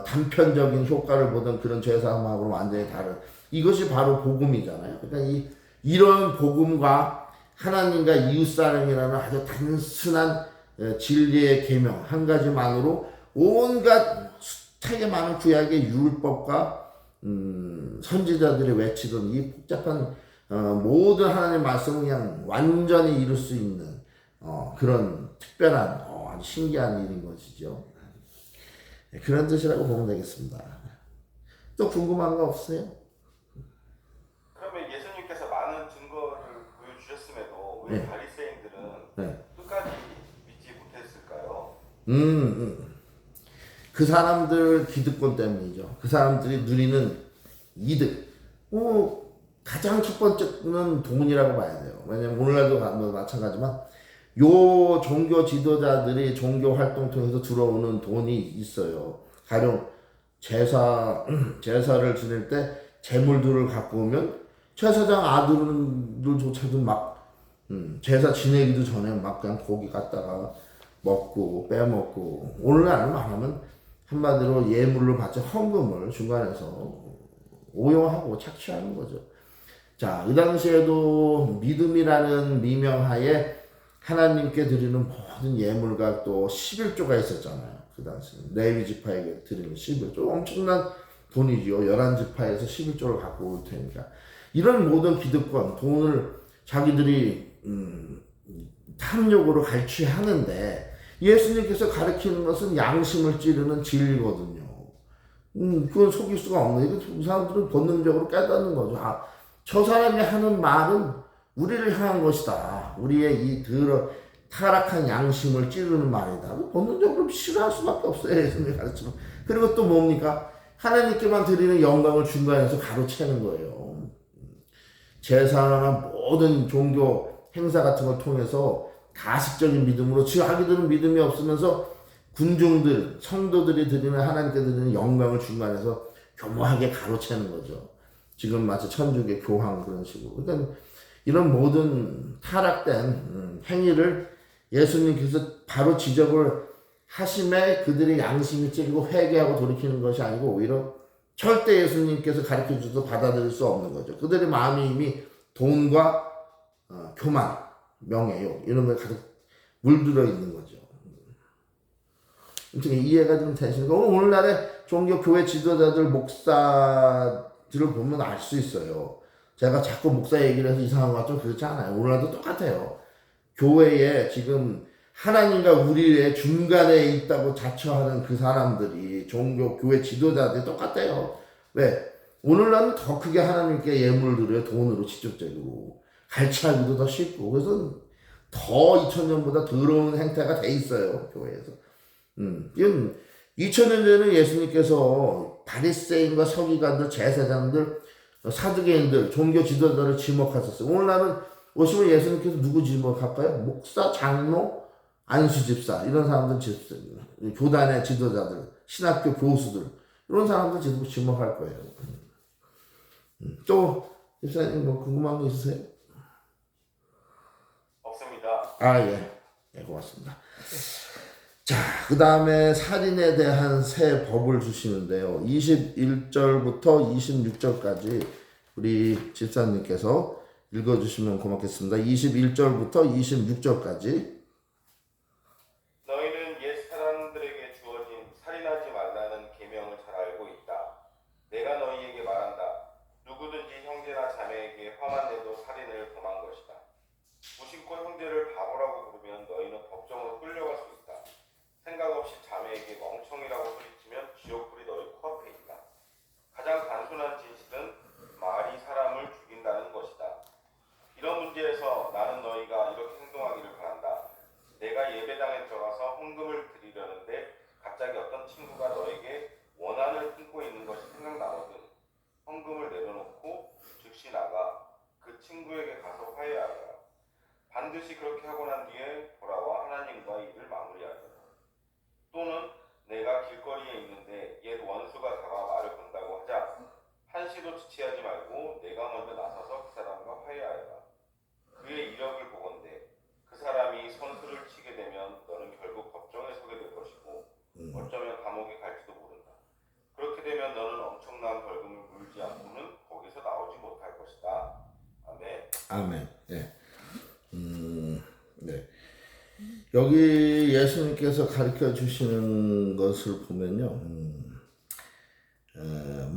단편적인 효과를 보던 그런 제사함하고는 완전히 다른 이것이 바로 복음이잖아요. 그러니까 이런 복음과 하나님과 이웃사랑이라는 아주 단순한 진리의 계명 한 가지만으로 온갖 숱하게 많은 구약의 율법과 선지자들이 외치던 이 복잡한 모든 하나님의 말씀을 그냥 완전히 이룰 수 있는 그런 특별한 아주 신기한 일인 것이죠. 그런 뜻이라고 보면 되겠습니다. 또 궁금한 거 없어요? 그러면 예수님께서 많은 증거를 보여주셨음에도 왜 바리새인들은 끝까지 믿지 못했을까요? 그 사람들 기득권 때문이죠. 그 사람들이 누리는 이득. 가장 첫 번째는 돈이라고 봐야 돼요. 왜냐면 오늘날도 마찬가지지만 요 종교 지도자들이 종교 활동 통해서 들어오는 돈이 있어요. 가령 제사를 지낼 때 재물들을 갖고 오면 제사장 아들들조차도 막 제사 지내기도 전에 막 그냥 고기 갖다가 먹고 빼먹고 오늘날은 말하면 한마디로 예물로 받지 헌금을 중간에서 오용하고 착취하는 거죠. 자, 이 당시에도 믿음이라는 미명하에 하나님께 드리는 모든 예물과 또 11조가 있었잖아요. 그 당시 레위 지파에게 드리는 11조 엄청난 돈이죠. 11지파에서 11조를 갖고 올 테니까 이런 모든 기득권 돈을 자기들이 탐욕으로 갈취하는데 예수님께서 가르치는 것은 양심을 찌르는 진리거든요. 그건 속일 수가 없는 거예요. 이 사람들은 본능적으로 깨닫는 거죠. 저 사람이 하는 말은 우리를 향한 것이다. 우리의 이 타락한 양심을 찌르는 말이다. 본능적으로 싫어할 수밖에 없어요. 예수님이 가르치면. 그리고 또 뭡니까? 하나님께만 드리는 영광을 중간에서 가로채는 거예요. 제사나 모든 종교 행사 같은 걸 통해서 가식적인 믿음으로 자기들은 믿음이 없으면서 군중들, 성도들이 드리는 하나님께 드리는 영광을 중간에서 교묘하게 가로채는 거죠. 지금 마치 천주교 교황 그런 식으로. 그러니까 이런 모든 타락된 행위를 예수님께서 바로 지적을 하심에 그들의 양심이 찔리고 회개하고 돌이키는 것이 아니고 오히려 절대 예수님께서 가르쳐 주셔도 받아들일 수 없는 거죠. 그들의 마음이 이미 돈과 교만, 명예욕 이런 걸 가득 물들어 있는 거죠. 어떻게 이해가 좀 되시는가? 오늘날의 종교 교회 지도자들 목사들을 보면 알 수 있어요. 제가 자꾸 목사 얘기를 해서 이상한 것 같죠? 그렇지 않아요. 오늘날도 똑같아요. 교회에 지금 하나님과 우리의 중간에 있다고 자처하는 그 사람들이 종교 교회 지도자들이 똑같아요. 왜? 오늘날은 더 크게 하나님께 예물을 드려요. 돈으로 직접적으로. 갈취하기도 더 쉽고. 그래서 더 2000년보다 더러운 행태가 돼 있어요. 교회에서. 이건 2000년 전에 예수님께서 바리새인과 서기관들, 제사장들, 사두개인들, 종교 지도자를 지목하셨어요. 오늘날은 오시면 예수님께서 누구 지목할까요? 목사, 장로, 안수집사 이런 사람들 교단의 지도자들, 신학교 교수들 이런 사람들 지목할 거예요. 또 집사님 뭐 궁금한 거 있으세요? 없습니다. 예, 고맙습니다. 자, 그 다음에 살인에 대한 새 법을 주시는데요. 21절부터 26절까지 우리 집사님께서 읽어주시면 고맙겠습니다. 21절부터 26절까지. 너희는 옛 사람들에게 주어진 살인하지 말라는 계명을 잘 알고 있다. 내가 너희에게 말한다. 누구든지 형제나 자매에게 화만 내도 살인을 범한 것이다. 무심코 형제를 바보라고 부르면 너희는 법정으로 끌려갈 수 있다. 생각 없이 자매에게 멍청이라고 소리치면 지옥불에 헌금을 드리려는데 갑자기 어떤 친구가 너에게 원한을 품고 있는 것이 생각나거든. 헌금을 내려놓고 즉시 나가 그 친구에게 가서 화해하라. 반드시 그렇게 하고 난 뒤에 돌아와 하나님과 일을 마무리하라. 또는 내가 길거리에 있는데 옛 원수가 다가 말을 건다고 하자 한시도 지체하지 말고 내가 먼저 나서서 그 사람과 화해하여라. 그의 이력을 보건대 그 사람이 선수를 치게 되면 너는 결국 법정에 서게 될 것이고 어쩌면 감옥에 갈지도 모른다. 그렇게 되면 너는 엄청난 벌금을 물지 않고는 거기서 나오지 못할 것이다. 아멘. 아멘. 네. 네. 여기 예수님께서 가르쳐 주시는 것을 보면요,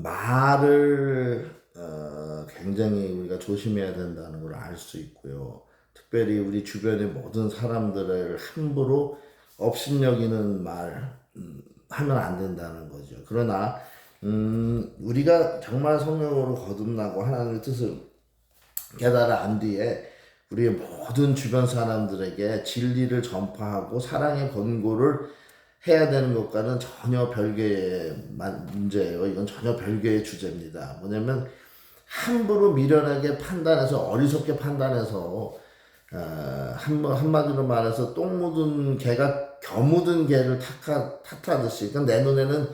말을 굉장히 우리가 조심해야 된다는 걸 알 수 있고요. 특별히 우리 주변의 모든 사람들을 함부로 업신여기는 말 하면 안 된다는 거죠. 그러나 우리가 정말 성령으로 거듭나고 하나님의 뜻을 깨달아 안 뒤에 우리의 모든 주변 사람들에게 진리를 전파하고 사랑의 권고를 해야 되는 것과는 전혀 별개의 문제예요. 이건 전혀 별개의 주제입니다. 뭐냐면 함부로 미련하게 판단해서 어리석게 판단해서 한마디로 말해서 똥 묻은 개가 겨 묻은 개를 탓하듯이, 그러니까 내 눈에는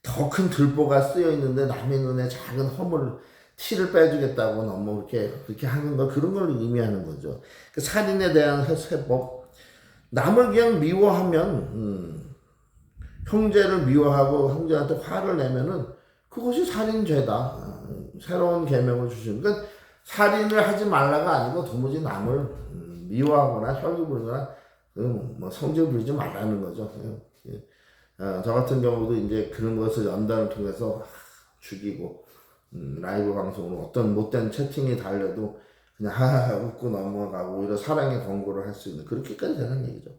더 큰 들보가 쓰여 있는데 남의 눈에 작은 허물 티를 빼주겠다고 너무 그렇게 하는 거, 그런 걸 의미하는 거죠. 그 살인에 대한 해법, 남을 그냥 미워하면 형제를 미워하고 형제한테 화를 내면은 그것이 살인죄다. 새로운 계명을 주시는, 그러니까 살인을 하지 말라가 아니고 도무지 남을 미워하거나 혈기 부리거나 뭐 성질 부리지 말라는 거죠. 저 같은 경우도 이제 그런 것을 연단을 통해서 죽이고 라이브 방송으로 어떤 못된 채팅이 달려도 그냥 하하하 웃고 넘어가고 오히려 사랑의 권고를 할 수 있는, 그렇게까지 되는 얘기죠.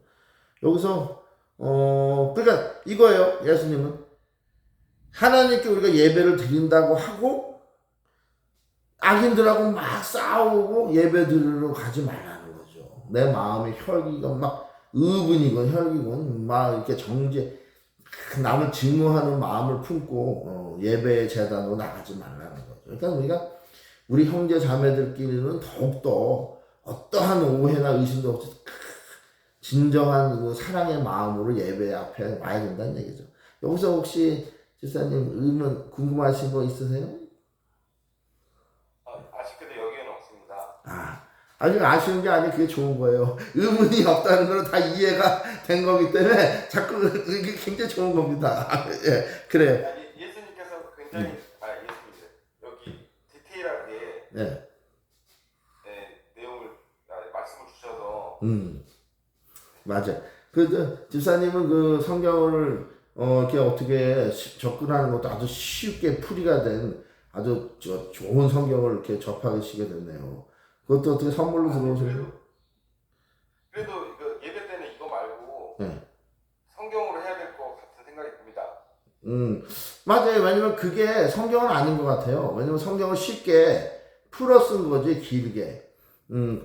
여기서 그러니까 이거예요. 예수님은 하나님께 우리가 예배를 드린다고 하고 악인들하고 막 싸우고 예배 드리러 가지 말라는 거죠. 내 마음의 혈기가 막 의분이건 혈기건 막 이렇게 정죄, 남을 증오하는 마음을 품고 예배 재단으로 나가지 말라는 거죠. 그러니까 우리가 우리 형제 자매들끼리는 더욱더 어떠한 오해나 의심도 없이 진정한 그 사랑의 마음으로 예배 앞에 와야 된다는 얘기죠. 여기서 혹시 집사님 의문 궁금하신 거 있으세요? 아쉽게도 여기에는 없습니다. 아직 아쉬운 게 아니고 그게 좋은 거예요. 의문이 없다는 건 다 이해가 된 거기 때문에 자꾸 이게 굉장히 좋은 겁니다. 예, 그래요. 예수님께서 굉장히 예수님 여기 디테일하게 네. 내용을 말씀을 주셔서 맞아. 그 집사님은 그 성경을 이렇게 어떻게 접근하는 것도 아주 쉽게 풀이가 된 아주 좋은 성경을 이렇게 접하시게 됐네요. 그것도 어떻게 선물로 들어오세요? 그래도 그 예배 때는 이거 말고 네. 성경으로 해야 될 것 같은 생각이 듭니다. 맞아요. 왜냐면 그게 성경은 아닌 것 같아요. 왜냐면 성경을 쉽게 풀어 쓴 거지, 길게.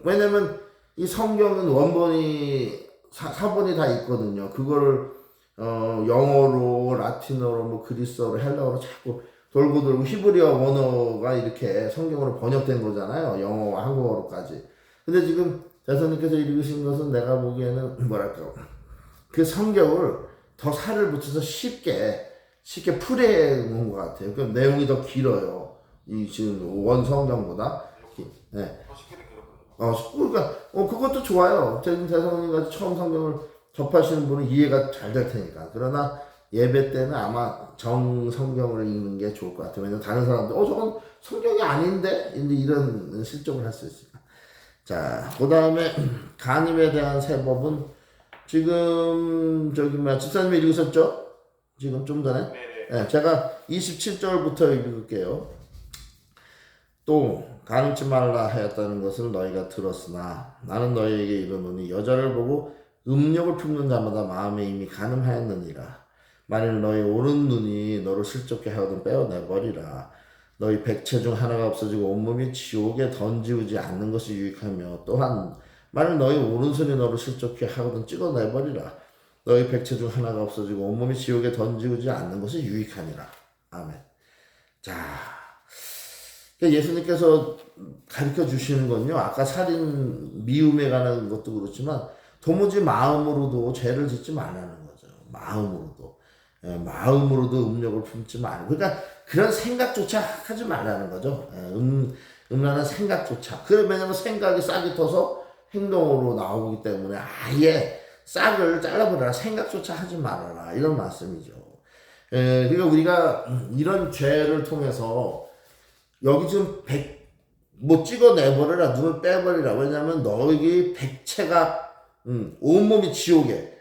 왜냐면 이 성경은 원본이 사본이 다 있거든요. 그거를 영어로, 라틴어로, 뭐 그리스어로, 헬라어로 자꾸 돌고 돌고 히브리어 원어가 이렇게 성경으로 번역된 거잖아요. 영어와 한국어로까지. 근데 지금 대선님께서 읽으신 것은 내가 보기에는 뭐랄까, 그 성경을 더 살을 붙여서 쉽게 풀이해 놓은 것 같아요. 그 내용이 더 길어요. 이 지금 원 성경보다. 네. 더 쉽게 들었거든요. 그러니까 그것도 좋아요. 지금 대선님 같이 처음 성경을 접하시는 분은 이해가 잘 될 테니까. 그러나 예배 때는 아마 정성경을 읽는 게 좋을 것 같아요. 왜냐면 다른 사람들 저건 성경이 아닌데 이런 실족을 할 수 있으니까. 자, 그 다음에 간임에 대한 세법은 지금 집사님이 읽으셨죠? 지금 좀 전에? 네, 제가 27절부터 읽을게요. 또 간음치 말라 하였다는 것을 너희가 들었으나 나는 너희에게 이르노니 여자를 보고 음욕을 품는 자마다 마음에 이미 간음하였느니라. 만일 너희 오른 눈이 너를 슬쩍게 하거든 빼어내버리라. 너희 백체 중 하나가 없어지고 온몸이 지옥에 던지우지 않는 것이 유익하며, 또한 만일 너희 오른손이 너를 슬쩍게 하거든 찍어내버리라. 너희 백체 중 하나가 없어지고 온몸이 지옥에 던지지 않는 것이 유익하니라. 아멘. 자, 예수님께서 가르쳐 주시는 건요, 아까 살인 미움에 관한 것도 그렇지만 도무지 마음으로도 죄를 짓지 말라는 거죠. 마음으로도. 마음으로도 음욕을 품지 말고, 그러니까 그런 생각조차 하지 말라는 거죠. 음란한 생각조차. 왜냐면 생각이 싹이 터서 행동으로 나오기 때문에 아예 싹을 잘라버려라. 생각조차 하지 말아라. 이런 말씀이죠. 그러니까 우리가 이런 죄를 통해서 여기 지금 찍어내버려라. 눈을 빼버리라. 왜냐면 너희 백체가 온몸이 지옥에.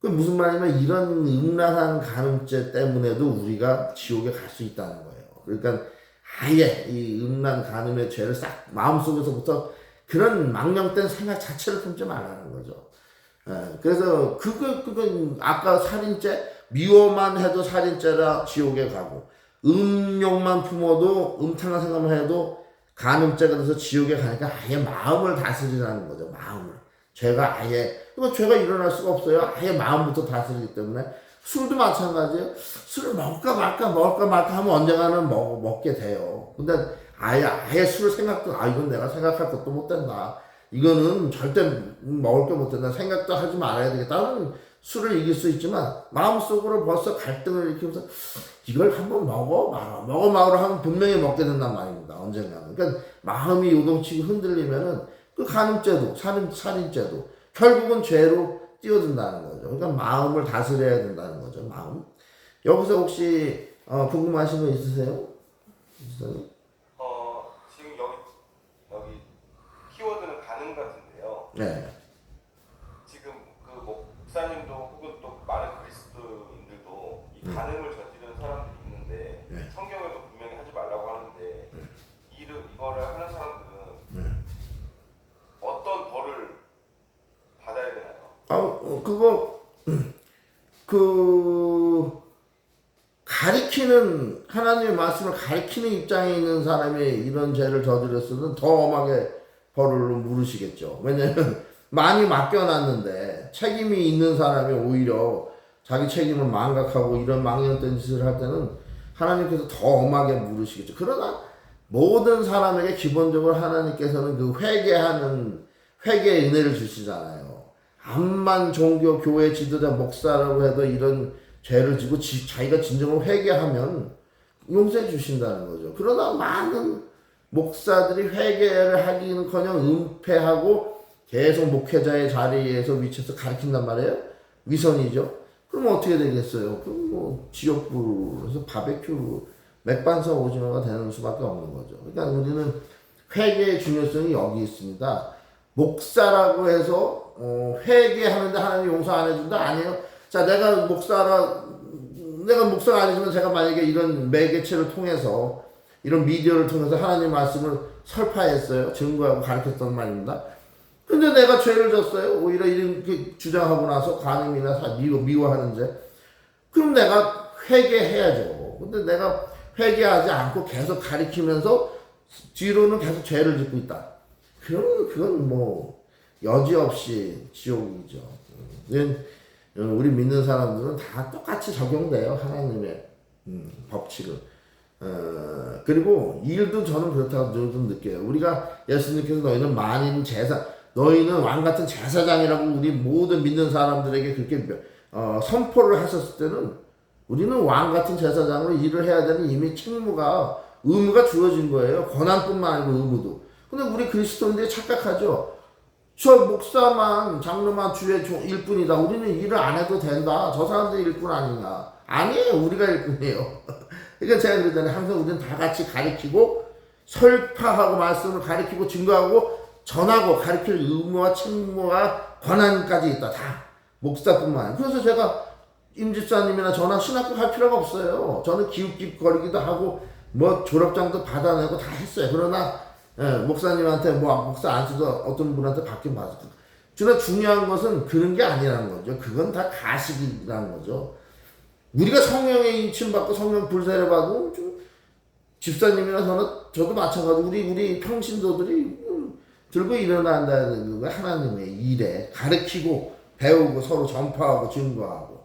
그 무슨 말이냐면 이런 음란한 간음죄 때문에도 우리가 지옥에 갈 수 있다는 거예요. 그러니까 아예 이 음란 간음의 죄를 싹 마음속에서부터 그런 망령된 생각 자체를 품지 말라는 거죠. 그래서 그건 아까 살인죄 미워만 해도 살인죄라 지옥에 가고 음욕만 품어도 음탕한 생각만 해도 간음죄가 돼서 지옥에 가니까 아예 마음을 다스리라는 거죠. 마음을. 죄가 아예, 죄가 일어날 수가 없어요. 아예 마음부터 다스리기 때문에. 술도 마찬가지예요. 술을 먹을까 말까 하면 언젠가는 먹게 돼요. 근데 아예 술을 이건 내가 생각할 것도 못 된다. 이거는 절대 먹을 게 못 된다. 생각도 하지 말아야 되겠다. 술을 이길 수 있지만 마음속으로 벌써 갈등을 일으키면서 이걸 한번 먹어 말아 하면 분명히 먹게 된단 말입니다. 언젠가는. 그러니까 마음이 요동치고 흔들리면은 그 간음죄도 살인죄도 결국은 죄로 뛰어든다는 거죠. 그러니까 마음을 다스려야 된다는 거죠. 마음. 여기서 혹시 궁금하신 거 있으세요? 지금 여기 키워드는 가늠 같은데요. 네. 지금 그 목사님도 혹은 또 많은 그리스도인들도 이 간음을 저지르는 사람들이 있는데 성경에도 분명히 하지 말라고 하는데 이거를 하는 사람들은 어떤 벌을 받아야 되나요? 가리키는, 하나님의 말씀을 가리키는 입장에 있는 사람이 이런 죄를 저질렀으면 더 엄하게 벌을 물으시겠죠. 왜냐면 많이 맡겨놨는데 책임이 있는 사람이 오히려 자기 책임을 망각하고 이런 망령된 짓을 할 때는 하나님께서 더 엄하게 물으시겠죠. 그러나 모든 사람에게 기본적으로 하나님께서는 그 회개의 은혜를 주시잖아요. 암만 종교, 교회 지도자, 목사라고 해도 이런 죄를 지고 자기가 진정으로 회개하면 용서해 주신다는 거죠. 그러나 많은 목사들이 회개를 하기는커녕 은폐하고 계속 목회자의 자리에서 위치해서 가르친단 말이에요. 위선이죠. 그럼 어떻게 되겠어요? 그럼 지옥불에서 바베큐 맥반석 오징어가 되는 수밖에 없는 거죠. 그러니까 우리는 회개의 중요성이 여기 있습니다. 목사라고 해서 회개하는데 하나님 용서 안 해준다? 아니에요. 자, 내가 목사가 아니지만 제가 만약에 이런 매개체를 통해서 이런 미디어를 통해서 하나님 말씀을 설파했어요. 증거하고 가르쳤단 말입니다. 근데 내가 죄를 졌어요. 오히려 이렇게 주장하고 나서 간음이나 미워하는 죄. 그럼 내가 회개해야죠. 근데 내가 회개하지 않고 계속 가리키면서 뒤로는 계속 죄를 짓고 있다. 그건 여지없이 지옥이죠. 우리 믿는 사람들은 다 똑같이 적용돼요. 하나님의 법칙을. 그리고 일도 저는 그렇다고 좀 느껴요. 우리가 예수님께서 너희는 왕같은 제사장이라고 우리 모든 믿는 사람들에게 그렇게 선포를 하셨을 때는 우리는 왕같은 제사장으로 일을 해야 되는 이미 의무가 주어진 거예요. 권한뿐만 아니고 의무도. 근데 우리 그리스도인들이 착각하죠. 저 목사만, 장로만 주의 일꾼이다. 우리는 일을 안 해도 된다. 저 사람들이 일꾼 아니냐. 아니에요. 우리가 일꾼이에요. 그러니까 제가 그러잖아요. 항상 우리는 다 같이 가르치고 설파하고 말씀을 가르치고 증거하고 전하고 가르칠 의무와 책무와 권한까지 있다. 다. 목사뿐만 아니고. 그래서 제가 임집사님이나 저나 신학교 갈 필요가 없어요. 저는 기웃기웃거리기도 하고 졸업장도 받아내고 다 했어요. 그러나 목사님한테 목사 안 쓰도 어떤 분한테 받긴 받았어. 그러나 중요한 것은 그런 게 아니라는 거죠. 그건 다 가식이라는 거죠. 우리가 성령에 인침받고 성령 불세례 받고 집사님이나 저도 마찬가지로 우리 평신도들이 들고 일어난다는 거 하나님의 일에 가르치고 배우고 서로 전파하고 증거하고.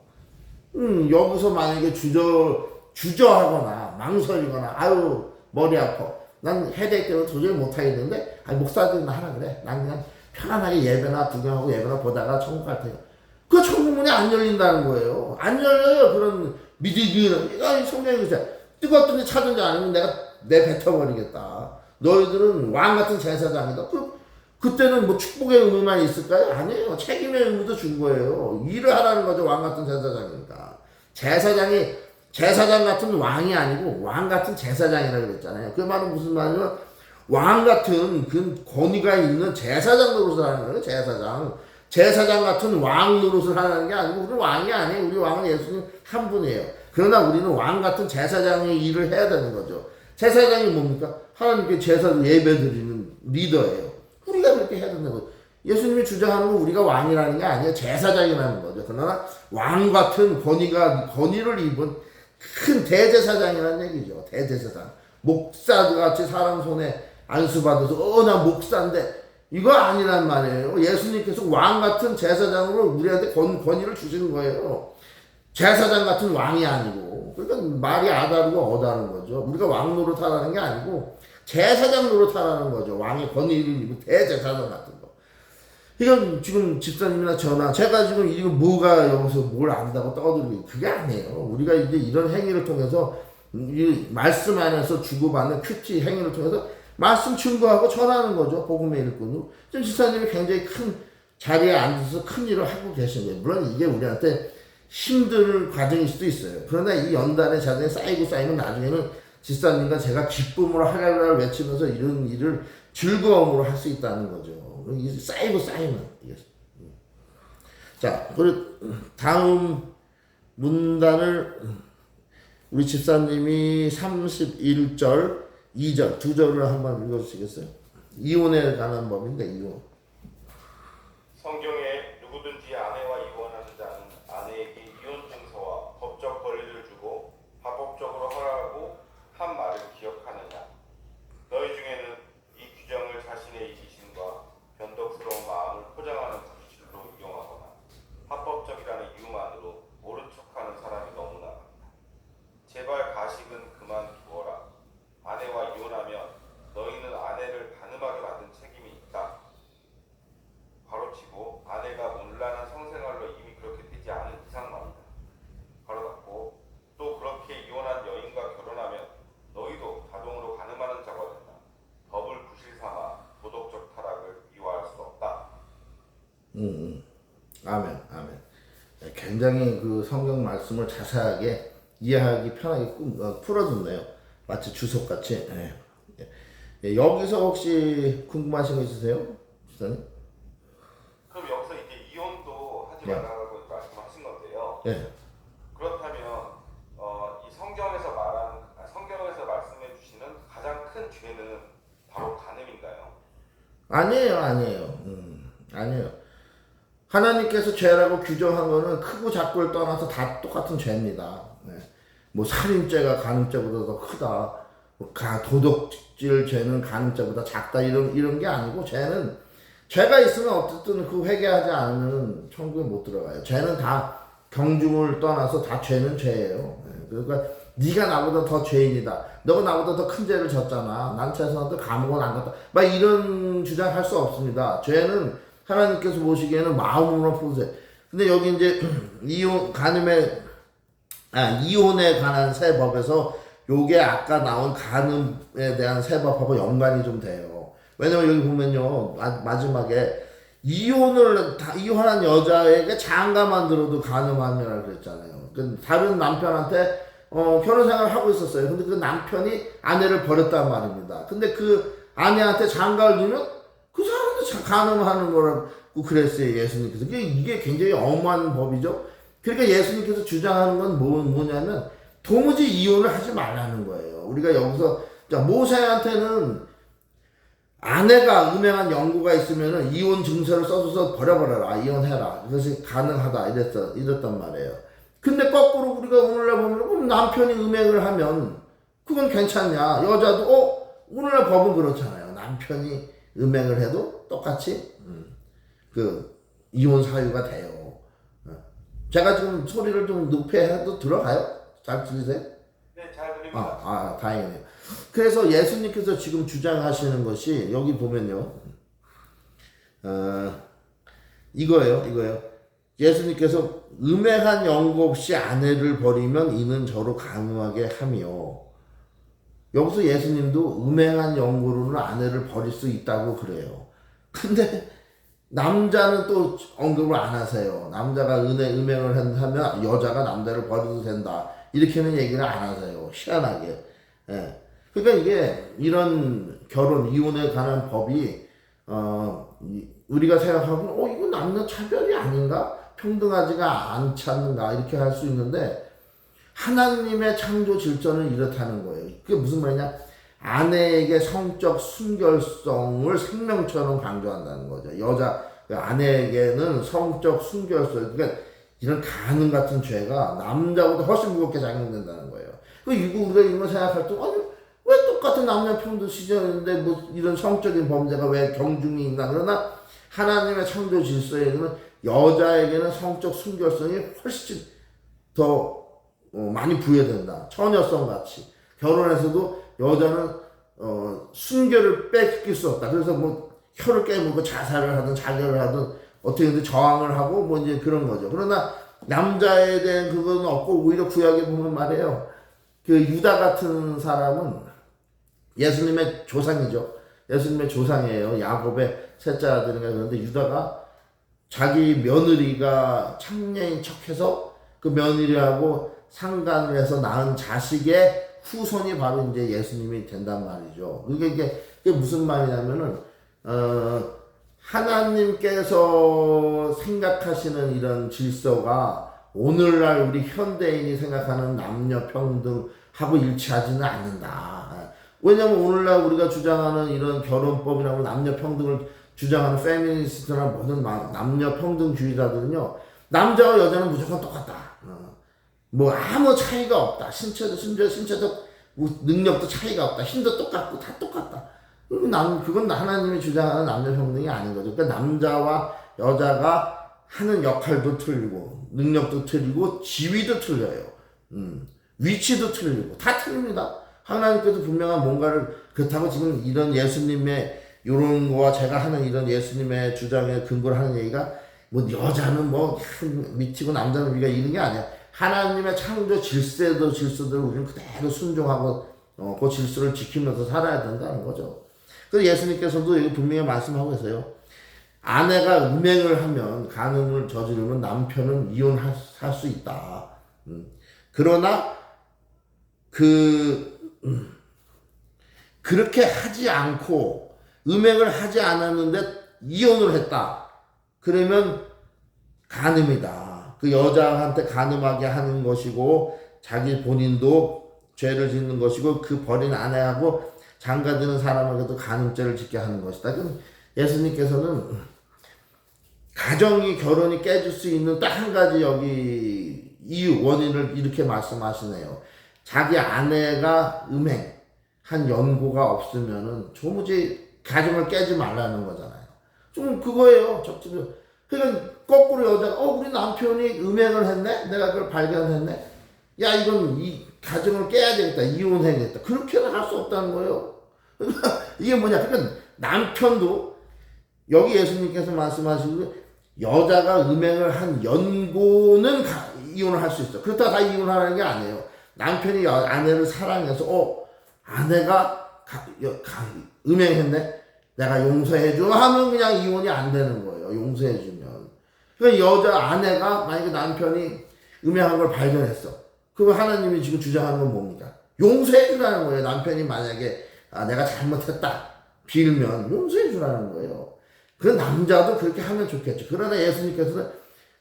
여기서 만약에 주저하거나 망설이거나 아유 머리 아파. 난 헤드액 때문에 도저히 못하겠는데 목사들이나 하라 그래. 난 그냥 편안하게 예배나 구경하고 예배나 보다가 천국 갈 테니까. 그 천국문이 안 열린다는 거예요. 안 열려요. 그런 믿음이는. 이거 성경이 그래. 뜨겁든지 차든지 아니면 내가 뱉어버리겠다. 너희들은 왕 같은 제사장이다. 그때는 뭐 축복의 의미만 있을까요? 아니에요. 책임의 의미도 준 거예요. 일을 하라는 거죠. 왕 같은 제사장이니까. 제사장 같은 왕이 아니고 왕 같은 제사장이라고 그랬잖아요. 그 말은 무슨 말이냐면 왕 같은 그 권위가 있는 제사장 노릇을 하는 거예요. 제사장 같은 왕 노릇을 하는 게 아니고 우리 왕이 아니에요. 우리 왕은 예수님 한 분이에요. 그러나 우리는 왕 같은 제사장의 일을 해야 되는 거죠. 제사장이 뭡니까? 하나님께 제사 예배 드리는 리더예요. 우리가 그렇게 해야 된다는 거죠. 예수님이 주장하는 건 우리가 왕이라는 게 아니에요. 제사장이라는 거죠. 그러나 왕 같은 권위를 입은 큰 대제사장이라는 얘기죠. 대제사장. 목사같이 사람 손에 안수받아서 나 목사인데 이거 아니란 말이에요. 예수님께서 왕 같은 제사장으로 우리한테 권위를 주시는 거예요. 제사장 같은 왕이 아니고. 그러니까 말이 아다르고 어다른 거죠. 우리가 왕 노릇하라는 게 아니고 제사장 노릇하라는 거죠. 왕의 권위를 입은 대제사장 같은 거. 이건 지금 집사님이나 저나 제가 지금 이거 뭐가 여기서 뭘 안다고 떠들고 그게 아니에요. 우리가 이제 이런 행위를 통해서 이 말씀 안에서 주고받는 큐티 행위를 통해서 말씀 증거하고 전하는 거죠. 복음의 일꾼으로. 지금 집사님이 굉장히 큰 자리에 앉아서 큰 일을 하고 계신 거예요. 물론 이게 우리한테 힘들 과정일 수도 있어요. 그러나 이 연단의 자정이 쌓이면 나중에는 집사님과 제가 기쁨으로 할렐루야를 외치면서 이런 일을 즐거움으로 할 수 있다는 거죠. 쌓이면. 자, 그리고 다음 문단을 우리 집사님이 31절, 2절, 두 절을 한번 읽어주시겠어요? 이혼에 관한 법인데, 이혼. 성경에 누구든지 아내와 이혼하는 자는 아내에게 이혼 증서와 법적 권리를 주고 합법적으로 하라고 한 말을 기억하느냐. 너희 중에는 이 규정을 자신의 이기심과 변덕스러운 마음을 포장하는 부실로 이용하거나 합법적이라는 이유만으로 모른 척하는 사람이 너무나 많다. 제발 가식은 그만두어라. 아내와 이혼하면 너희는 아내를 간음하게 만든 책임이 있다. 바로치고 아내가 문란한 성생활로 이미 그렇게 되지 않은 이상 말이다. 바로 닫고 또 그렇게 이혼한 여인과 결혼하면 너희도 자동으로 간음하는 자가 된다. 법을 부실 삼아 도덕적 타락을 미워할 수 없다. 아멘. 굉장히 그 성경 말씀을 자세하게 이해하기 편하게 풀어줬네요. 마치 주석같이. 여기서 혹시 궁금하신 거 있으세요? 주사님? 그럼 여기서 이제 이혼도 하지 말라고 말씀하신 건데요. 네. 그렇다면 이 성경에서 말씀해 주시는 가장 큰 죄는 바로 간음인가요? 아니에요. 하나님께서 죄라고 규정한 거는 크고 작고를 떠나서 다 똑같은 죄입니다. 뭐 살인죄가 간음죄보다 더 크다. 도덕질 죄는 간음죄보다 작다. 이런 게 아니고 죄가 있으면 어쨌든 그 회개하지 않으면 천국에 못 들어가요. 죄는 다 경중을 떠나서 다 죄는 죄예요. 그러니까 네가 나보다 더 죄인이다. 너가 나보다 더 큰 죄를 졌잖아. 난 최소한도 감옥은 안 갔다. 막 이런 주장할 수 없습니다. 죄는 하나님께서 보시기에는 마음으로 보세요. 근데 여기 이제 이혼에 관한 새 법에서 요게 아까 나온 간음에 대한 새 법하고 연관이 좀 돼요. 왜냐면 여기 보면요, 마지막에 이혼한 여자에게 장가만 들어도 간음하느라 그랬잖아요. 다른 남편한테 결혼 생활을 하고 있었어요. 근데 그 남편이 아내를 버렸단 말입니다. 근데 그 아내한테 장가를 두면 그 사람도 간음하는 거라고 그랬어요, 예수님께서. 이게 굉장히 엄한 법이죠. 그러니까 예수님께서 주장하는 건 뭐냐면 도무지 이혼을 하지 말라는 거예요. 우리가 여기서 모세한테는 아내가 음행한 연고가 있으면은 이혼 증서를 써줘서 버려버려라, 이혼해라, 이것이 가능하다 이랬단 말이에요. 근데 거꾸로 우리가 오늘날 보면 남편이 음행을 하면 그건 괜찮냐? 여자도 오늘날 법은 그렇잖아요. 남편이 음행을 해도 똑같이 이혼 사유가 돼요. 제가 지금 소리를 좀 높여도 들어가요? 잘 들리세요? 네, 잘 들립니다. 다행이네요. 그래서 예수님께서 지금 주장하시는 것이 여기 보면요. 이거예요. 예수님께서 음행한 연고 없이 아내를 버리면 이는 저로 간음하게 하며, 여기서 예수님도 음행한 연고로는 아내를 버릴 수 있다고 그래요. 근데 남자는 또 언급을 안 하세요. 남자가 음행을 하면 여자가 남자를 버려도 된다, 이렇게는 얘기를 안 하세요. 희한하게. 예. 그러니까 이게 이런 결혼 이혼에 관한 법이 우리가 생각하면 이거 남녀 차별이 아닌가? 평등하지가 않지 않는가? 이렇게 할 수 있는데, 하나님의 창조 질서는 이렇다는 거예요. 그게 무슨 말이냐? 아내에게 성적 순결성을 생명처럼 강조한다는 거죠. 아내에게는 성적 순결성, 그러니까 이런 간음 같은 죄가 남자보다 훨씬 무겁게 작용된다는 거예요. 우리가 이런 거 생각할 때, 왜 똑같은 남녀 평등 시절인데 뭐 이런 성적인 범죄가 왜 경중이 있나? 그러나 하나님의 창조 질서에는 여자에게는 성적 순결성이 훨씬 더 많이 부여된다. 처녀성 같이. 결혼에서도 여자는 순결을 뺏길 수 없다. 그래서 뭐 혀를 깨물고 자살을 하든 자결을 하든 어떻게든 저항을 하고 뭐 이제 그런 거죠. 그러나 남자에 대한 그건 없고, 오히려 구약에 보면 말이에요. 그 유다 같은 사람은 예수님의 조상이죠. 예수님의 조상이에요. 야곱의 셋째 아들인가. 그런데 유다가 자기 며느리가 창녀인 척해서 그 며느리하고 상간을 해서 낳은 자식의 후손이 바로 이제 예수님이 된단 말이죠. 그게 무슨 말이냐면은 하나님께서 생각하시는 이런 질서가 오늘날 우리 현대인이 생각하는 남녀 평등하고 일치하지는 않는다. 왜냐면 오늘날 우리가 주장하는 이런 결혼법이라고 남녀 평등을 주장하는 페미니스트나 모든 남녀 평등주의자들은요, 남자와 여자는 무조건 똑같다. 뭐 아무 차이가 없다. 신체적 능력도 차이가 없다. 힘도 똑같고 다 똑같다. 그건 하나님이 주장하는 남녀 평등이 아닌 거죠. 그러니까 남자와 여자가 하는 역할도 틀리고, 능력도 틀리고, 지위도 틀려요. 위치도 틀리고, 다 틀립니다. 하나님께서 분명한 뭔가를, 그렇다고 지금 이런 예수님의 이런 거와 제가 하는 이런 예수님의 주장에 근거를 하는 얘기가 뭐 여자는 뭐 미치고 남자는 위가 이런 게 아니야. 하나님의 창조 질서대로 우리는 그대로 순종하고 그 질서를 지키면서 살아야 된다는 거죠. 그래서 예수님께서도 여기 분명히 말씀하고 계세요. 아내가 음행을 하면, 간음을 저지르면 남편은 이혼할 수 있다. 그러나 그렇게 하지 않고 음행을 하지 않았는데 이혼을 했다. 그러면 간음이다. 그 여자한테 간음하게 하는 것이고, 자기 본인도 죄를 짓는 것이고, 그 버린 아내하고 장가드는 사람에게도 간음죄를 짓게 하는 것이다. 그럼 예수님께서는 결혼이 깨질 수 있는 딱 한 가지 여기 원인을 이렇게 말씀하시네요. 자기 아내가 음행한 연고가 없으면은 도무지 가정을 깨지 말라는 거잖아요. 좀 그거예요. 그러니까 거꾸로 여자가 우리 남편이 음행을 했네? 내가 그걸 발견했네? 야, 이건 이 가정을 깨야 되겠다. 이혼해야겠다. 그렇게는 할 수 없다는 거예요. 그러니까 이게 뭐냐? 그러니까 남편도 여기 예수님께서 말씀하시고, 여자가 음행을 한 연고는 이혼을 할 수 있어. 그렇다고 다 이혼하는 게 아니에요. 남편이 아내를 사랑해서 아내가 음행했네? 내가 용서해줘 하면 그냥 이혼이 안 되는 거예요. 용서해주면. 그러니까 아내가 만약에 남편이 음행한 걸 발견했어. 그럼 하나님이 지금 주장하는 건 뭡니까? 용서해주라는 거예요. 남편이 만약에 내가 잘못했다 빌면 용서해주라는 거예요. 그 남자도 그렇게 하면 좋겠죠. 그러나 예수님께서는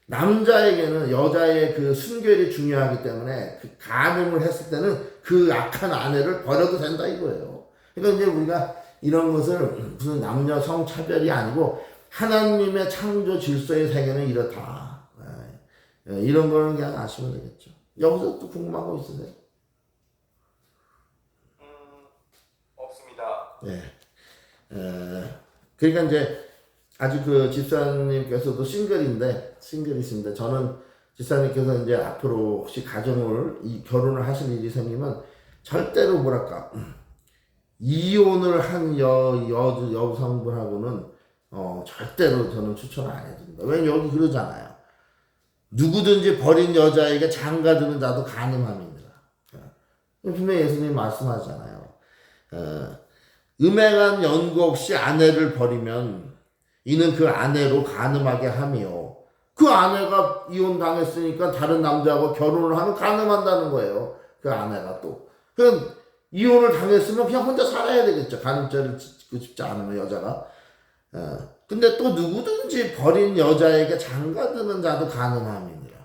남자에게는 여자의 그 순결이 중요하기 때문에 그 간음을 했을 때는 그 악한 아내를 버려도 된다 이거예요. 그러니까 이제 우리가 이런 것을 무슨 남녀 성차별이 아니고 하나님의 창조 질서의 세계는 이렇다. 이런 거는 그냥 아시면 되겠죠. 여기서 또 궁금한 거 있으세요? 없습니다. 네. 그러니까 이제 아직 그 집사님께서도 싱글이신데 저는 집사님께서 이제 앞으로 혹시 결혼을 하실 일이 생기면 절대로 뭐랄까 이혼을 한 여성분하고는 절대로 저는 추천을 안 해줍니다. 왜냐면 여기 그러잖아요. 누구든지 버린 여자에게 장가드는 자도 간음함이니라. 분명히 예수님 말씀하잖아요. 음행한 연고 없이 아내를 버리면 이는 그 아내로 간음하게 함이요. 그 아내가 이혼당했으니까 다른 남자하고 결혼을 하면 간음한다는 거예요. 그 아내가 또. 그럼 이혼을 당했으면 그냥 혼자 살아야 되겠죠. 간음죄를 짓지 않으면 여자가. 근데 또 누구든지 버린 여자에게 장가드는 자도 간음함이니라.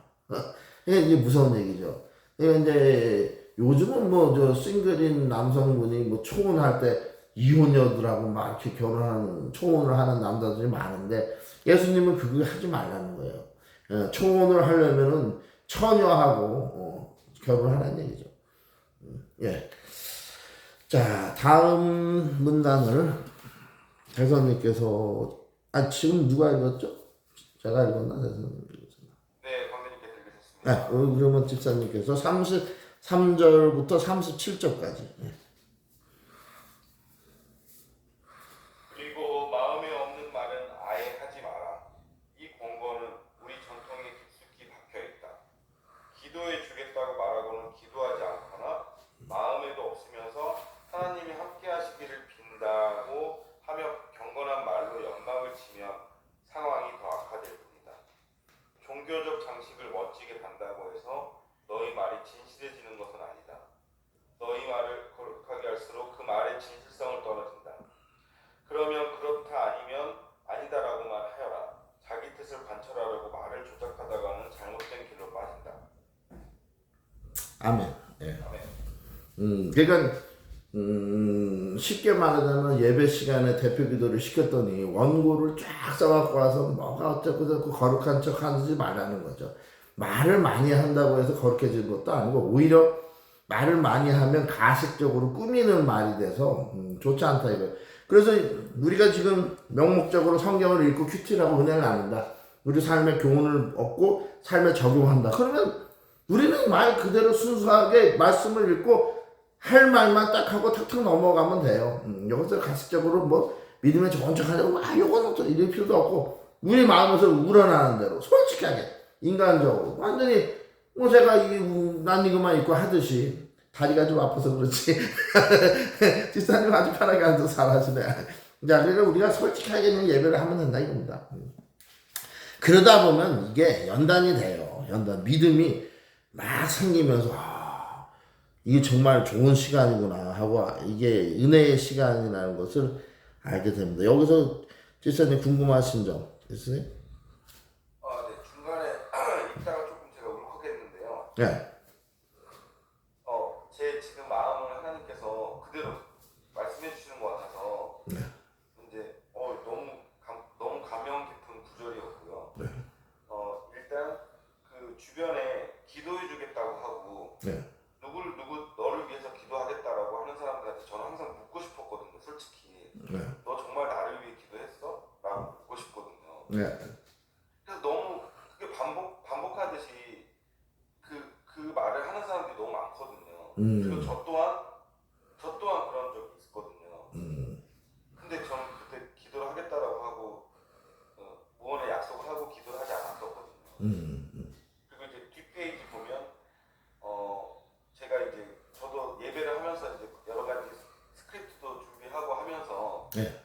이게 무서운 얘기죠. 이제 요즘은 뭐 저 싱글인 남성분이 뭐 초혼할 때 이혼녀들하고 막 이렇게 초혼을 하는 남자들이 많은데 예수님은 그거 하지 말라는 거예요. 초혼을 하려면은 처녀하고 결혼하라는 얘기죠. 예. 자, 다음 문단을 대선님께서 지금 누가 읽었죠? 제가 읽었나? 대선님 읽었나? 네, 광대님께서 읽으셨습니다. 네, 그러면 집사님께서 33절부터 37절까지. 그리고 마음에 없는 말은 아예 하지 마라. 이 권고는 우리 전통에 깊숙이 박혀 있다. 기도해 주겠다고 말하고는 기도하지 않거나 마음에도 없으면서 하나님이 함께 하시기를 빈다고 하며 경건한 말로 연방을 치면 상황이 더 악화될 뿐이다. 종교적 장식을 멋지게 단다고 해서 너희 말이 진실해지는 것은 아니다. 너희 말을 거룩하게 할수록 그 말의 진실성을 떨어진다. 그러면 그렇다 아니면 아니다라고만 하여라. 자기 뜻을 관철하려고 말을 조작하다가는 잘못된 길로 빠진다. 아멘. 예. 아멘. 그러니까 쉽게 말하자면 예배 시간에 대표 기도를 시켰더니 원고를 쫙 써갖고 와서 뭐가 어쩌고 저쩌고 거룩한 척 하지 말라는 거죠. 말을 많이 한다고 해서 거룩해지는 것도 아니고 오히려 말을 많이 하면 가식적으로 꾸미는 말이 돼서 좋지 않다 이거예요. 그래서 우리가 지금 명목적으로 성경을 읽고 큐티라고 은혜를 나눈다. 우리 삶의 교훈을 얻고 삶에 적용한다. 그러면 우리는 말 그대로 순수하게 말씀을 읽고 할 말만 딱 하고 탁탁 넘어가면 돼요. 여기서 가식적으로 뭐 믿음에 좋은 척 하려고 요거는 또 이럴 필요도 없고 우리 마음에서 우러나는 대로 솔직하게 인간적으로 완전히 뭐 제가 난 이거만 입고 하듯이 다리가 좀 아파서 그렇지 집사님 아주 편하게 앉아서 잘하시네. 자, 그러니까 우리가 솔직하게 그냥 예배를 하면 된다 이겁니다. 그러다 보면 이게 연단이 돼요. 믿음이 막 생기면서 이게 정말 좋은 시간이구나 하고 이게 은혜의 시간이라는 것을 알게 됩니다. 여기서 집사님 궁금하신 점 있으세요? 네, 중간에 읽다가 조금 제가 울컥했는데요. 네. 제 지금 마음을 하나님께서 그대로 말씀해 주시는 것 같아서 네. 이제 너무 감명 깊은 구절이었고요. 네. 일단 그 주변에 기도해 주겠다고 하고 네. 너를 위해서 기도하겠다라고 하는 사람들한테 저는 항상 묻고 싶었거든요. 솔직히 네. 너 정말 나를 위해 기도했어? 라고 묻고 싶거든요. 네. 그래서 너무 그게 반복하듯이 그 말을 하는 사람들이 너무 많거든요. 그리고 저 또한 그런 적이 있었거든요. 근데 저는 그때 기도를 하겠다라고 하고 무언의 약속을 하고 기도를 하지 않았었거든요. 그리고 이제 뒷페이지 보면 제가 이제 저도 예배를 하면서 이제 여러 가지 스크립트도 준비하고 하면서 네.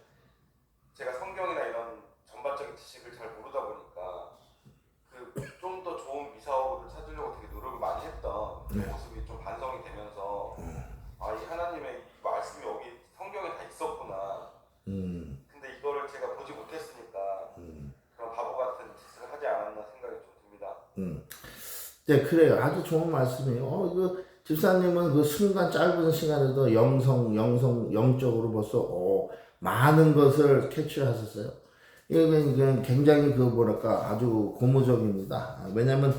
제가 성경이나 이런 전반적인 지식을 잘 모르다 보니까 좀 더 좋은 미사오를 찾으려고 되게 노력을 많이 했던 그 모습이 좀 반성이 되면서 이 하나님의 이 말씀이 여기 성경에 다 있었구나. 근데 이거를 제가 보지 못했으니까 그런 바보 같은 짓을 하지 않았나 생각이 좀 듭니다. 네, 그래요. 아주 좋은 말씀이에요. 이거 집사님은 그 순간 짧은 시간에도 영적으로 벌써 많은 것을 캐치하셨어요. 이건 굉장히 아주 고무적입니다. 왜냐면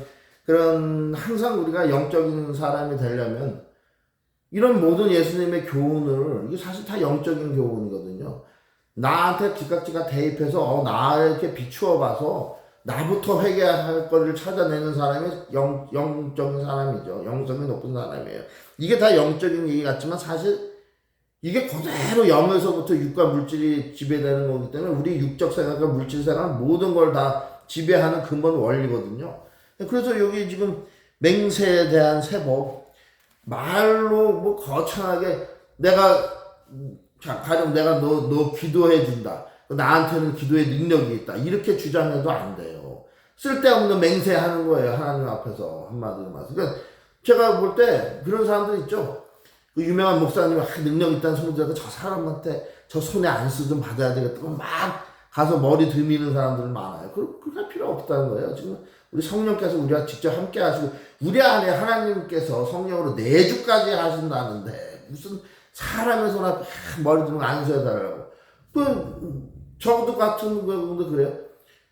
항상 우리가 영적인 사람이 되려면 이런 모든 예수님의 교훈을 이게 사실 다 영적인 교훈이거든요. 나한테 뒷각지가 대입해서 나를 이렇게 비추어 봐서 나부터 회개할 거를 찾아내는 사람이 영적인 사람이죠. 영성이 높은 사람이에요. 이게 다 영적인 얘기 같지만 사실 이게 그대로 영에서부터 육과 물질이 지배되는 거기 때문에 우리 육적 생각과 물질 생각 모든 걸 다 지배하는 근본 원리거든요. 그래서 여기 지금 맹세에 대한 세법, 말로 뭐 거창하게 가령 내가 너 기도해 준다. 나한테는 기도의 능력이 있다. 이렇게 주장해도 안 돼요. 쓸데없는 맹세하는 거예요. 하나님 앞에서 한마디로 말해서. 그러니까 제가 볼 때 그런 사람들 있죠. 그 유명한 목사님이 능력 있다는 소리 들어서 저 사람한테 저 손에 안수 좀 받아야 되겠다. 막 가서 머리 들미는 사람들 많아요. 그렇게 할 필요 없다는 거예요. 지금 우리 성령께서 우리와 직접 함께 하시고 우리 안에 하나님께서 성령으로 내주까지 하신다는데 무슨 사람의 손 앞에 머리 들면 안수해달라고. 저도 같은 경우도 그래요.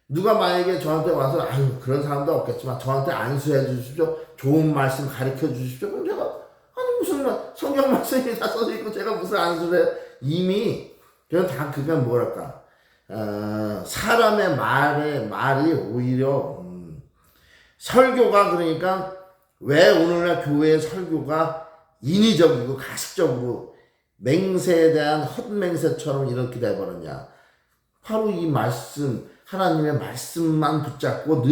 누가 만약에 저한테 와서 아유 그런 사람도 없겠지만 저한테 안수해 주십시오. 좋은 말씀 가르쳐 주십시오. 그럼 제가 아니 무슨 성경 말씀이 다 써져 있고 제가 무슨 안수를 해요. 이미 그건 뭐랄까 사람의 말이 오히려 설교가 그러니까 왜 오늘날 교회의 설교가 인위적이고 가식적으로 맹세에 대한 헛맹세처럼 이렇게 돼버렸냐. 바로 이 말씀 하나님의 말씀만 붙잡고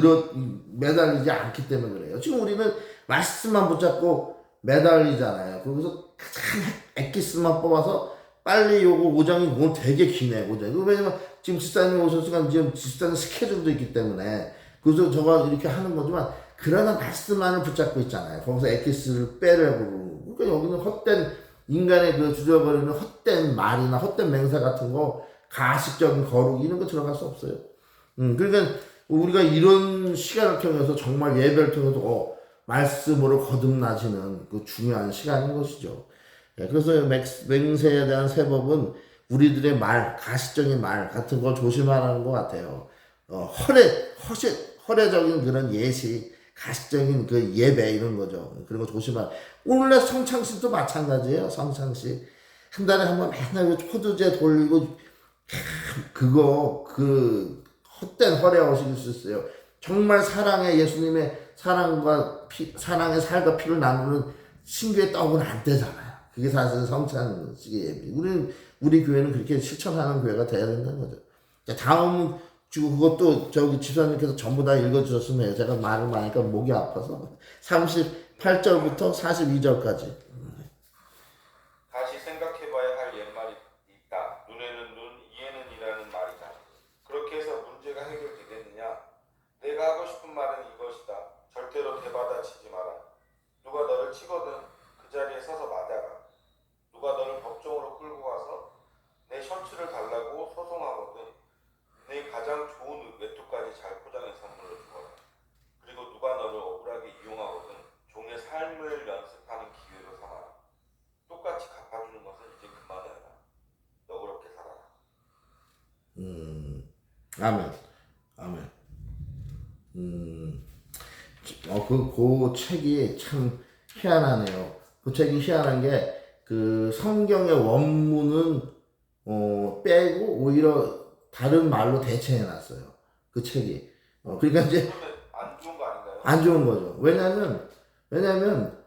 매달리지 않기 때문에 그래요. 지금 우리는 말씀만 붙잡고 매달리잖아요. 거기서 가장 엑기스만 뽑아서 빨리 요거 오장이 오늘 되게 기네. 오장이. 왜냐면 지금 집사님이 오셨으니까 지금 집사님 스케줄도 있기 때문에 그래서 저가 이렇게 하는 거지만 그러나 말씀만을 붙잡고 있잖아요. 거기서 엑기스를 빼려고. 그러니까 여기는 헛된 인간의 그 주저버리는 헛된 말이나 헛된 맹세 같은 거 가식적인 거룩 이런 거 들어갈 수 없어요. 그러니까 우리가 이런 시간을 통해서 정말 예배를 통해서 말씀으로 거듭나시는 그 중요한 시간인 것이죠. 그래서 맹세에 대한 세법은 우리들의 가식적인 말 같은 걸 조심하라는 것 같아요. 허례적인 그런 예시, 가식적인 그 예배 이런 거죠. 그런 거 조심하라. 오늘날 성창식도 마찬가지예요. 성창식 한 달에 한 번 맨날 포도제 돌리고 그 헛된 허례허식일 수 있어요. 정말 사랑의 예수님의 사랑의 살과 피를 나누는 신교의 떡은 안 되잖아요. 그게 사실 성찬식의 예비. 우리 교회는 그렇게 실천하는 교회가 돼야 된다는 거죠. 자, 다음 주 그것도 집사님께서 전부 다 읽어주셨으면 해요. 제가 말을 많이 하니까 목이 아파서 38절부터 42절까지. 다시 생각해봐야 할 옛말이 있다. 눈에는 눈, 이에는 이라는 말이다. 그렇게 해서 문제가 해결되겠느냐? 내가 하고 싶은 말은 이것이다. 절대로 대받아치지 마라. 누가 너를 치거든 그 자리에 서서 맞아라. 누가 너를 법정으로 끌고 가서 내 셔츠를 달라고 소송하거든 내 가장 좋은 외투까지 잘 포장해 선물로 주거라. 그리고 누가 너를 억울하게 이용하거든 종의 삶을 연습하는 기회로 삼아라. 똑같이 갚아주는 것은 이제 그만해라. 너그럽게 살아라. 아멘. 그 책이 참 희한하네요. 그 책이 희한한 게 그 성경의 원문은 빼고 오히려 다른 말로 대체해놨어요. 그 책이. 그러니까 이제 안 좋은 거 아닌가요? 안 좋은 거죠. 왜냐면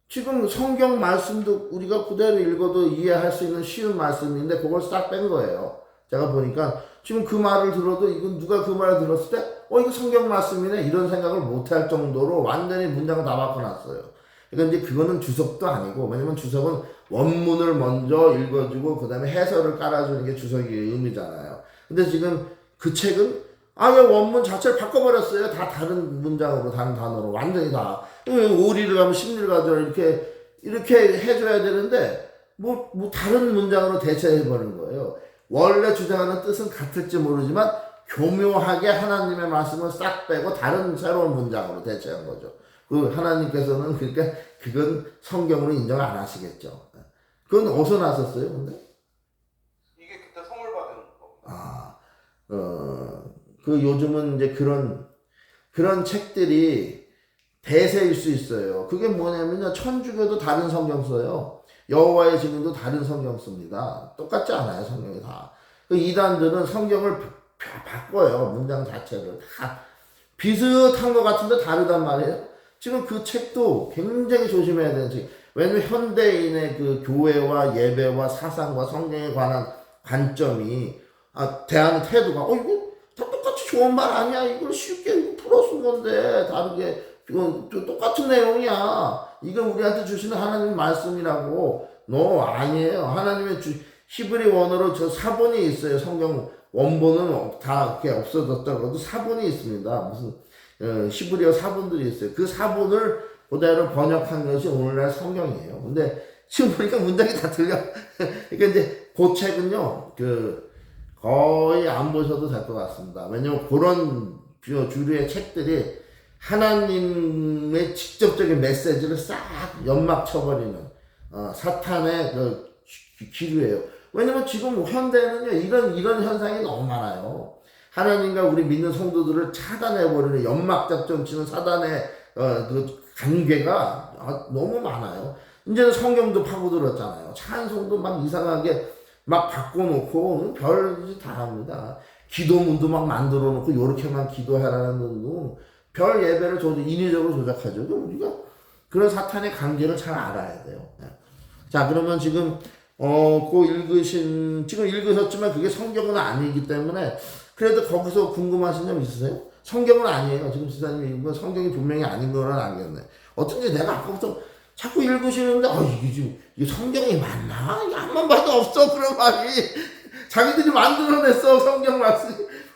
지금 성경 말씀도 우리가 그대로 읽어도 이해할 수 있는 쉬운 말씀인데 그걸 싹 뺀 거예요. 제가 보니까 지금 그 말을 들어도 이건 누가 그 말을 들었을 때 이거 성경 말씀이네 이런 생각을 못할 정도로 완전히 문장을 다 바꿔놨어요. 그러니까 이제 그거는 주석도 아니고 왜냐면 주석은 원문을 먼저 읽어주고 그 다음에 해설을 깔아주는 게 주석의 의미잖아요. 근데 지금 그 책은 아예 원문 자체를 바꿔버렸어요. 다 다른 문장으로 다른 단어로 완전히 다 오리를 가면 심리를 가져라 이렇게 해줘야 되는데 뭐 다른 문장으로 대체해버린 거예요. 원래 주장하는 뜻은 같을지 모르지만 교묘하게 하나님의 말씀을 싹 빼고 다른 새로운 문장으로 대체한 거죠. 그 하나님께서는 그러니까 그건 성경으로 인정 안 하시겠죠. 그건 어디서 나섰어요, 근데? 이게 그때 선물 받은 겁니다. 그 요즘은 이제 그런 책들이 대세일 수 있어요. 그게 뭐냐면요, 천주교도 다른 성경 써요. 여호와의 증인도 다른 성경 씁니다. 똑같지 않아요, 성경이 다. 그 이단들은 성경을 바꿔요. 문장 자체를 다 비슷한 것 같은데 다르단 말이에요. 지금 그 책도 굉장히 조심해야 되는 책. 왜냐면 현대인의 그 교회와 예배와 사상과 성경에 관한 관점이 대하는 태도가 이거 다 똑같이 좋은 말 아니야. 이걸 쉽게 풀어 쓴 건데 다르게 이건 똑같은 내용이야. 이건 우리한테 주시는 하나님 말씀이라고. 아니에요. 하나님의 히브리 원어로 저 사본이 있어요. 성경 원본은 다 이렇게 없어졌다고 사본이 있습니다. 무슨 히브리어 사본들이 있어요. 그 사본을 그대로 번역한 것이 오늘날 성경이에요. 근데 지금 보니까 문장이 다 틀려. 그러니까 이제 그 책은요, 거의 안 보셔도 될 것 같습니다. 왜냐면 그런 주류의 책들이 하나님의 직접적인 메시지를 싹 연막 쳐버리는 사탄의 그 기류예요. 왜냐면 지금 현대는요, 이런 현상이 너무 많아요. 하나님과 우리 믿는 성도들을 차단해버리는 연막 작전 치는 사단의 그 관계가 너무 많아요. 이제는 성경도 파고들었잖아요. 찬송도 막 이상하게 막 바꿔놓고 별짓 다 합니다. 기도문도 막 만들어 놓고 요렇게만 기도하라는 둥 별 예배를 인위적으로 조작하죠. 우리가 그런 사탄의 관계를 잘 알아야 돼요. 자, 그러면 지금 지금 읽으셨지만 그게 성경은 아니기 때문에 그래도 거기서 궁금하신 점 있으세요? 성경은 아니에요. 지금 지사님이 읽은 건 성경이 분명히 아닌 거는 알겠네. 어쩐지 내가 아까부터 자꾸 읽으시는데 이게 성경이 맞나? 이게 앞만 봐도 없어 그런 말이. 자기들이 만들어냈어 성경 말씀.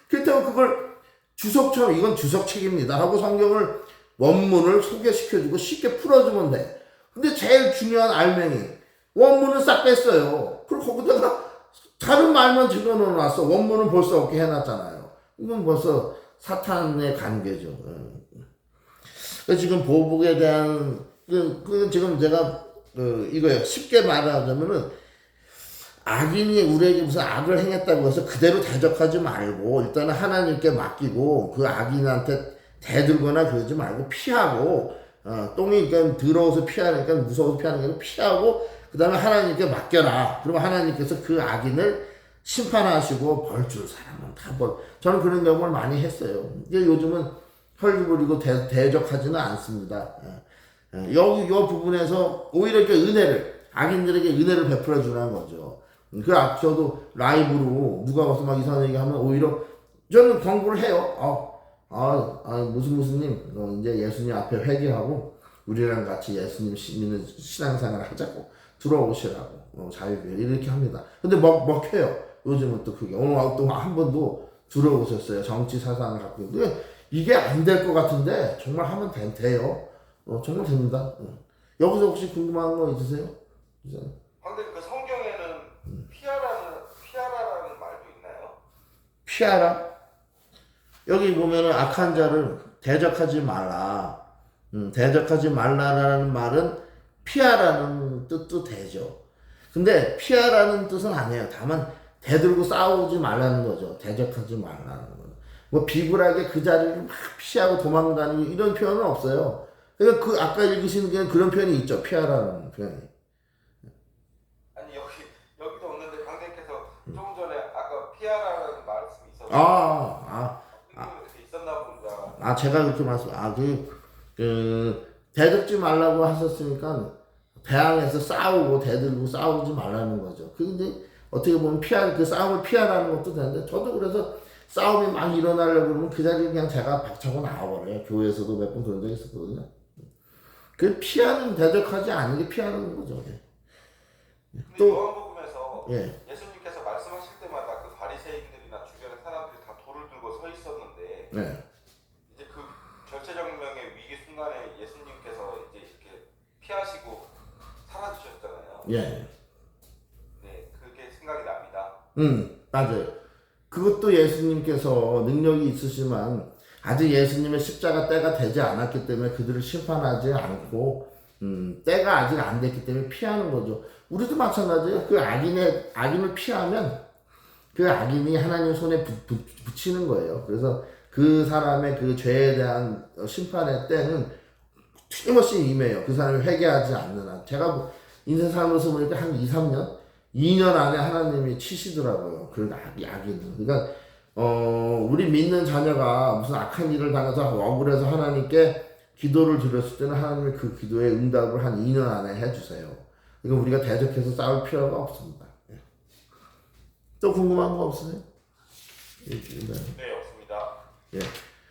그렇다고 그걸 주석처럼 이건 주석책입니다 하고 성경을 원문을 소개시켜주고 쉽게 풀어주면 돼. 근데 제일 중요한 알맹이 원문을 싹 뺐어요. 그리고 거기다가 다른 말만 집어넣어놨어. 원문은 볼 수 없게 해놨잖아요. 이건 벌써 사탄의 관계죠. 지금 보복에 대한 지금 제가 이거요. 쉽게 말하자면은 악인이 우리에게 무슨 악을 행했다고 해서 그대로 대적하지 말고 일단은 하나님께 맡기고 그 악인한테 대들거나 그러지 말고 피하고 똥이 그러니까 더러워서 피하니까 무서워서 피하는 게 아니라 피하고 그 다음에 하나님께 맡겨라. 그러면 하나님께서 그 악인을 심판하시고 벌 줄 사람은 다 저는 그런 경험을 많이 했어요. 이제 요즘은 혈기 부리고 대적하지는 않습니다. 이 부분에서 오히려 이렇게 악인들에게 은혜를 베풀어 주라는 거죠. 저도 라이브로 누가 와서 막 이상한 얘기 하면 오히려 저는 경고를 해요. 무슨 이제 예수님 앞에 회개하고 우리랑 같이 예수님 믿는 신앙생활을 하자고 들어오시라고 자유교회 이렇게 합니다. 근데 먹혀요. 요즘은 또 그게 오늘 또 한 번도 들어오셨어요. 정치 사상을 갖고. 근데 이게 안 될 것 같은데 정말 하면 돼요. 정말 됩니다. 여기서 혹시 궁금한 거 있으세요? 근데 그 성경에는 피하라라는 말도 있나요? 피하라? 여기 보면은 악한 자를 대적하지 말라. 대적하지 말라라는 말은 피하라는 뜻도 되죠. 근데 피하라는 뜻은 아니에요. 다만 대들고 싸우지 말라는 거죠. 대적하지 말라는 거죠. 뭐 비굴하게 그 자리를 막 피하고 도망다니고 이런 표현은 없어요. 그러니까 아까 읽으신 게 그런 표현이 있죠. 피하라는 표현이. 아니 여기도 없는데 강대님께서 조금 전에 아까 피하라는 말씀이 있었어요. 있었나 보다. 제가 그렇게 대적지 말라고 하셨으니까 대항해서 싸우고 대들고 싸우지 말라는 거죠. 근데 어떻게 보면 그 싸움을 피하라는 것도 되는데 저도 그래서 싸움이 막 일어나려고 그러면 그 자리에 그냥 제가 박차고 나와버려요. 교회에서도 몇 번 그런 적 있었거든요. 그 대적하지 않는 게 피하는 거죠. 또 요한복음에서 예. 예수님께서 말씀하실 때마다 그 바리새인들이나 주변의 사람들이 다 돌을 들고 서 있었는데 이제 그 절체절명의 위기 순간에 예수님께서 이제 이렇게 피하시고 사라지셨잖아요. 예. 네, 그게 생각이 납니다. 맞아요. 그것도 예수님께서 능력이 있으시지만 아직 예수님의 십자가 때가 되지 않았기 때문에 그들을 심판하지 않고 때가 아직 안 됐기 때문에 피하는 거죠. 우리도 마찬가지예요. 그 악인을 피하면 그 악인이 하나님 손에 붙이는 거예요. 그래서 그 사람의 그 죄에 대한 심판의 때는 틀림없이 임해요. 그 사람이 회개하지 않는 한. 제가 인생 살면서 보니까 한 2, 3년 2년 안에 하나님이 치시더라고요. 그 악인은. 그러니까 우리 믿는 자녀가 무슨 악한 일을 당해서 억울해서 하나님께 기도를 드렸을 때는 하나님이 그 기도에 응답을 한 2년 안에 해주세요. 그러니까 우리가 대적해서 싸울 필요가 없습니다. 또 궁금한 거 없으세요? 네, 없습니다. 예.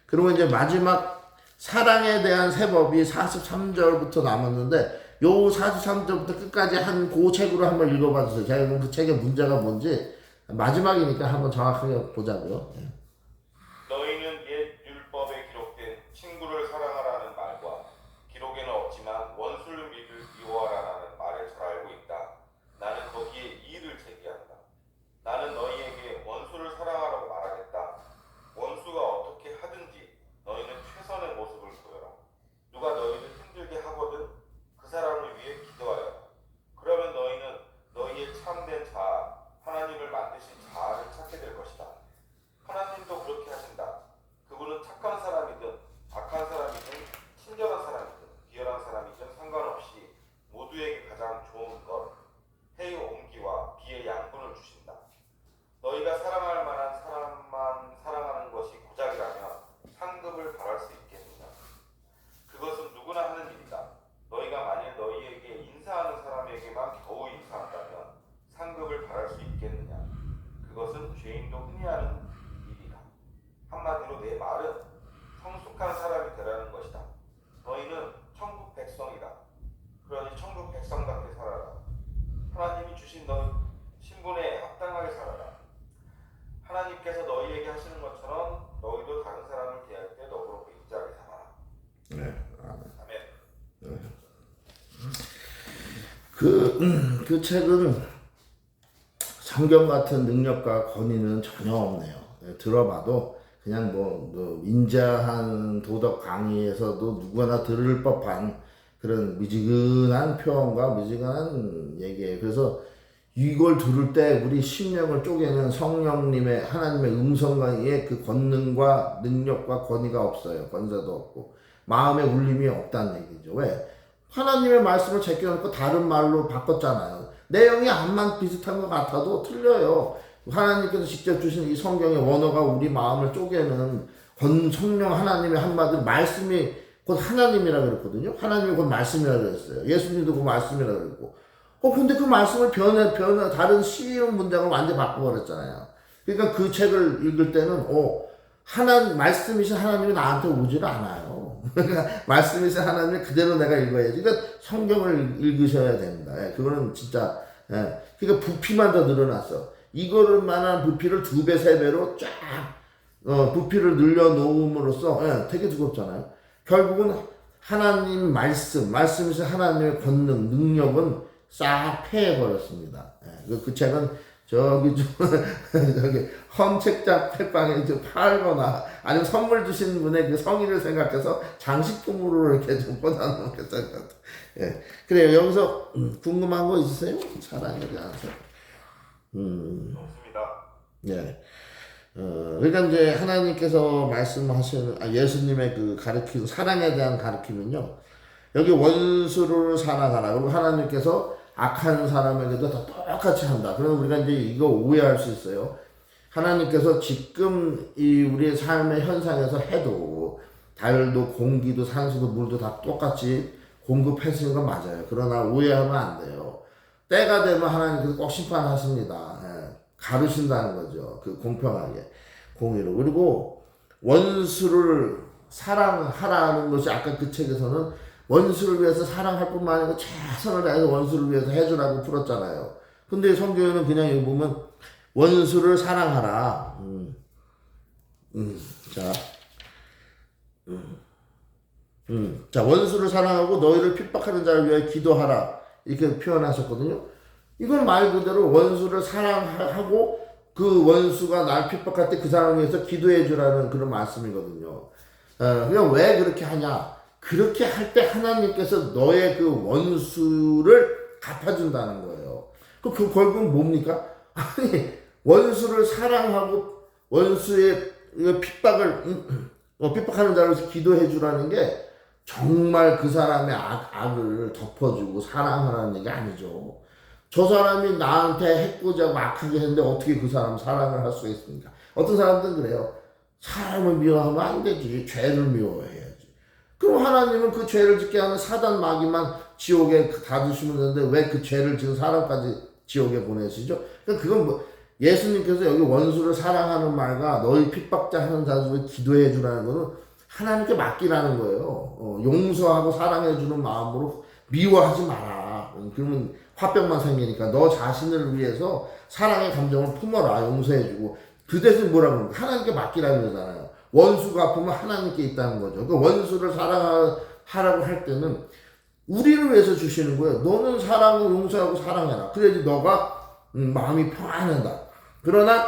그리고 이제 마지막 사랑에 대한 세법이 43절부터 남았는데 요 43절부터 끝까지 한 그 책으로 한번 읽어봐 주세요. 제가 그럼 그 책의 문제가 뭔지 마지막이니까 한번 정확하게 보자고요. 예. 너희는 옛 율법에 기록된 친구를 사랑하라는 말과 기록에는 없지만 원수를 미워하라는 말을 잘 알고 있다. 나는 거기에 이의를 제기한다. 나는 너희에게 원수를 사랑하라고 말하겠다. 원수가 어떻게 하든지 너희는 최선의 모습을 보여라. 누가 너희를 힘들게 하거든 그 사람을 위해 기도하여라. 그러면 너희는 너희의 참된 자아, 하나님을 만드신 자아를 찾게 될 것이다. 하나님도 그렇게 하신다. 그분은 착한 사람이든 악한 사람이든 친절한 사람이든 비열한 사람이든 상관없이 모두에게 가장 좋은 것, 해의 온기와 비의 양분을 주신다. 너희가 사랑할 만한 사람만 사랑하는 것이 고작이라면 상급을 바랄 수 있겠느냐. 그것은 누구나 하는 일이다. 너희가 만일 너희에게 인사하는 사람에게만 겨우 인사한다면 상급을 바랄 수 있겠느냐. 그것은 죄인도 흔히 하는 일이다. 한마디로 내 말은 성숙한 사람이 되라는 것이다. 너희는 천국 백성이다. 그러니 천국 백성답게 살아라. 하나님이 주신 너희 신분에 합당하게 살아라. 하나님께서 너희에게 하시는 것처럼 너희도 다른 사람을 대할 때 너그럽고 인자하게 살아라. 네. 아멘. 그 책은 성경 같은 능력과 권위는 전혀 없네요. 들어봐도 그냥 뭐 인자한 도덕 강의에서도 누구나 들을 법한 그런 미지근한 표현과 미지근한 얘기예요. 그래서 이걸 들을 때 우리 심령을 쪼개는 성령님의 하나님의 음성과의 그 권능과 능력과 권위가 없어요. 권세도 없고 마음의 울림이 없다는 얘기죠. 왜? 하나님의 말씀을 제껴놓고 다른 말로 바꿨잖아요. 내용이 암만 비슷한 것 같아도 틀려요. 하나님께서 직접 주신 이 성경의 원어가 우리 마음을 쪼개는 성령 하나님의 한마디 말씀이 곧 하나님이라 그랬거든요. 하나님이 곧 말씀이라 그랬어요. 예수님도 그 말씀이라 그랬고. 근데 그 말씀을 다른 쉬운 문장을 완전히 바꿔버렸잖아요. 그러니까 그 책을 읽을 때는, 말씀이신 하나님이 나한테 오질 않아요. 그러니까 말씀이신 하나님을 그대로 내가 읽어야지. 그러니까 성경을 읽으셔야 됩니다. 그거는 진짜, 그러니까 부피만 더 늘어났어. 이거를 만한 부피를 2배, 3배로 쫙, 부피를 늘려놓음으로써, 되게 두껍잖아요. 결국은 하나님 말씀이신 하나님의 권능, 능력은 싹 패해버렸습니다. 그 책은 저기 험책장 책방에 팔거나 아니면 선물 주신 분의 그 성의를 생각해서 장식품으로 이렇게 좀 꽂아놓으면 괜찮을 것 같아요. 그래요. 여기서 궁금한 거 있으세요? 사랑에 대해서. 없습니다. 네. 그러니까 이제 하나님께서 말씀하시는 예수님의 그 가르침 사랑에 대한 가르침은요. 여기 원수를 사랑하라. 그리고 하나님께서 악한 사람에게도 다 똑같이 한다. 그러면 우리가 이제 이거 오해할 수 있어요. 하나님께서 지금 이 우리의 삶의 현상에서 해도 달도 공기도 산소도 물도 다 똑같이 공급해주는 건 맞아요. 그러나 오해하면 안 돼요. 때가 되면 하나님께서 꼭 심판하십니다. 가르신다는 거죠. 그 공평하게 공의로. 그리고 원수를 사랑하라는 것이 아까 그 책에서는 원수를 위해서 사랑할 뿐만 아니고 최선을 다해서 원수를 위해서 해주라고 풀었잖아요. 근데 성경에는 그냥 여기 보면 원수를 사랑하라. 자, 원수를 사랑하고 너희를 핍박하는 자를 위해 기도하라. 이렇게 표현하셨거든요. 이건 말 그대로 원수를 사랑하고 그 원수가 날 핍박할 때 그 사람을 위해서 기도해 주라는 그런 말씀이거든요. 그냥 왜 그렇게 하냐? 그렇게 할 때 하나님께서 너의 그 원수를 갚아준다는 거예요. 그 결국은 뭡니까? 아니, 원수를 사랑하고 원수의 핍박하는 자를 위해서 기도해 주라는 게 정말 그 사람의 악을 덮어주고 사랑하라는 얘기 아니죠. 저 사람이 나한테 해코지하고 악하게 했는데 어떻게 그 사람 사랑을 할 수가 있습니까? 어떤 사람들은 그래요. 사람을 미워하면 안 되지. 죄를 미워해야지. 그럼 하나님은 그 죄를 짓게 하는 사단 마귀만 지옥에 가두시면 되는데 왜 그 죄를 지은 사람까지 지옥에 보내시죠? 그러니까 그건 뭐 예수님께서 여기 원수를 사랑하는 말과 너희 핍박자 하는 자들을 기도해 주라는 거는 하나님께 맡기라는 거예요. 용서하고 사랑해 주는 마음으로 미워하지 마라. 그러면 화병만 생기니까 너 자신을 위해서 사랑의 감정을 품어라. 용서해 주고 그 대신 뭐라고 그러는 하나님께 맡기라는 거잖아요. 원수가 아프면 하나님께 있다는 거죠. 그 원수를 사랑하라고 할 때는 우리를 위해서 주시는 거예요. 너는 사랑을 용서하고 사랑해라. 그래야지 너가 마음이 평안하다. 그러나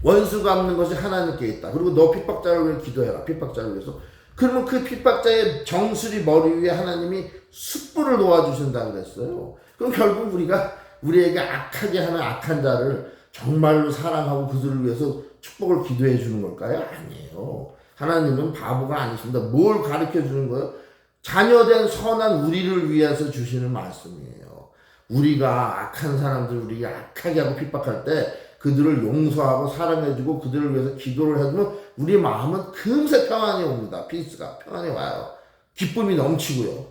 원수가 없는 것이 하나님께 있다. 그리고 너 핍박자를 위해 기도해라. 핍박자를 위해서. 그러면 그 핍박자의 정수리 머리 위에 하나님이 숯불을 놓아주신다 그랬어요. 그럼 결국 우리에게 악하게 하는 악한 자를 정말로 사랑하고 그들을 위해서 축복을 기도해 주는 걸까요? 아니에요. 하나님은 바보가 아니십니다. 뭘 가르쳐 주는 거예요? 자녀된 선한 우리를 위해서 주시는 말씀이에요. 우리가 악한 사람들 우리가 악하게 하고 핍박할 때 그들을 용서하고 사랑해주고 그들을 위해서 기도를 해주면 우리 마음은 금세 평안이 옵니다. 피스가 평안이 와요. 기쁨이 넘치고요.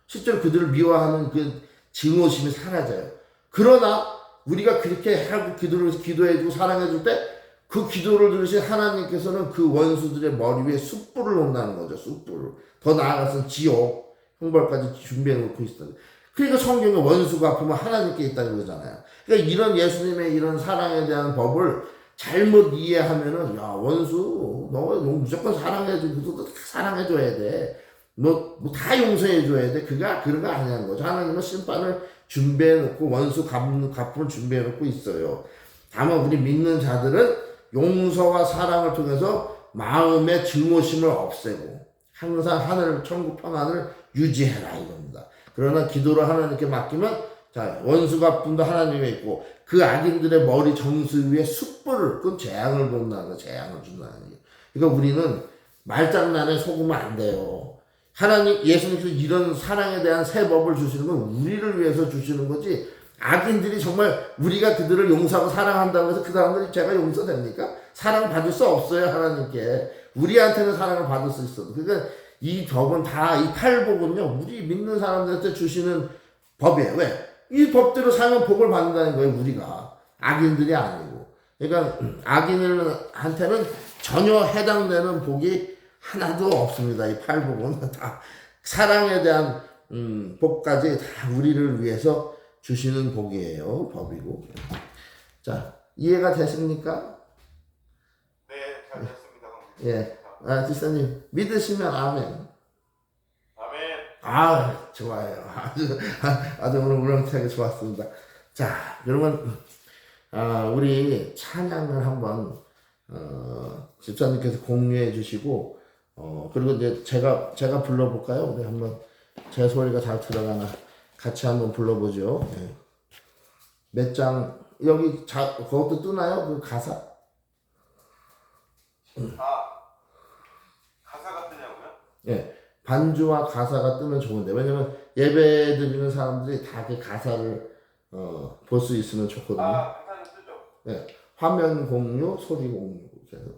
실제로 그들을 미워하는 그 증오심이 사라져요. 그러나 우리가 그렇게 하고 그들을 위해서 기도해주고 사랑해줄 때 그 기도를 들으신 하나님께서는 그 원수들의 머리 위에 숯불을 놓는다는 거죠. 숯불을. 더 나아가서 지옥, 형벌까지 준비해 놓고 있어요. 그러니까 성경에 원수가 아프면 하나님께 있다는 거잖아요. 그러니까 이런 예수님의 이런 사랑에 대한 법을 잘못 이해하면은, 야, 원수, 너 무조건 사랑해주고, 사랑해줘야 돼. 뭐 다 용서해줘야 돼. 그런 거 아니라는 거죠. 하나님은 심판을 준비해 놓고, 원수 갚음을 준비해 놓고 있어요. 다만 우리 믿는 자들은 용서와 사랑을 통해서 마음의 증오심을 없애고, 항상 하늘, 천국 평안을 유지해라 이겁니다. 그러나 기도를 하나님께 맡기면 자 원수 갚음도 하나님에 있고 그 악인들의 머리 정수 위에 숯불을 그건 재앙을 본다는 거 재앙을 준다는 게. 그러니까 우리는 말장난에 속으면 안 돼요. 하나님 예수님께서 이런 사랑에 대한 새 법을 주시는 건 우리를 위해서 주시는 거지 악인들이 정말 우리가 그들을 용서하고 사랑한다고 해서 그 사람들이 죄가 용서됩니까? 사랑 받을 수 없어요. 하나님께 우리한테는 사랑을 받을 수 있어도. 그러니까 이 법은 다 이 팔복은요 우리 믿는 사람들한테 주시는 법이에요. 왜? 이 법대로 살면 복을 받는다는 거예요. 우리가 악인들이 아니고. 그러니까 악인한테는 전혀 해당되는 복이 하나도 없습니다. 이 팔복은 다 사랑에 대한 복까지 다 우리를 위해서 주시는 복이에요. 법이고. 자 이해가 되십니까? 네, 잘 됐습니다. 예. 아, 지사님 믿으시면 아멘. 아멘. 아, 좋아요. 아주 오늘 우렁차게 좋았습니다. 자, 여러분, 우리 찬양을 한번 집사님께서 공유해 주시고, 그리고 이제 제가 불러볼까요? 우리 한번 제 소리가 잘 들어가나 같이 한번 불러보죠. 네. 몇 장 여기 그것도 뜨나요? 그 가사? 가사가 뜨냐고요? 예, 반주와 가사가 뜨면 좋은데 왜냐면 예배 드리는 사람들이 다 그 가사를 볼 수 있으면 좋거든요. 가사는 뜨죠. 예, 화면 공유, 소리 공유. 그래서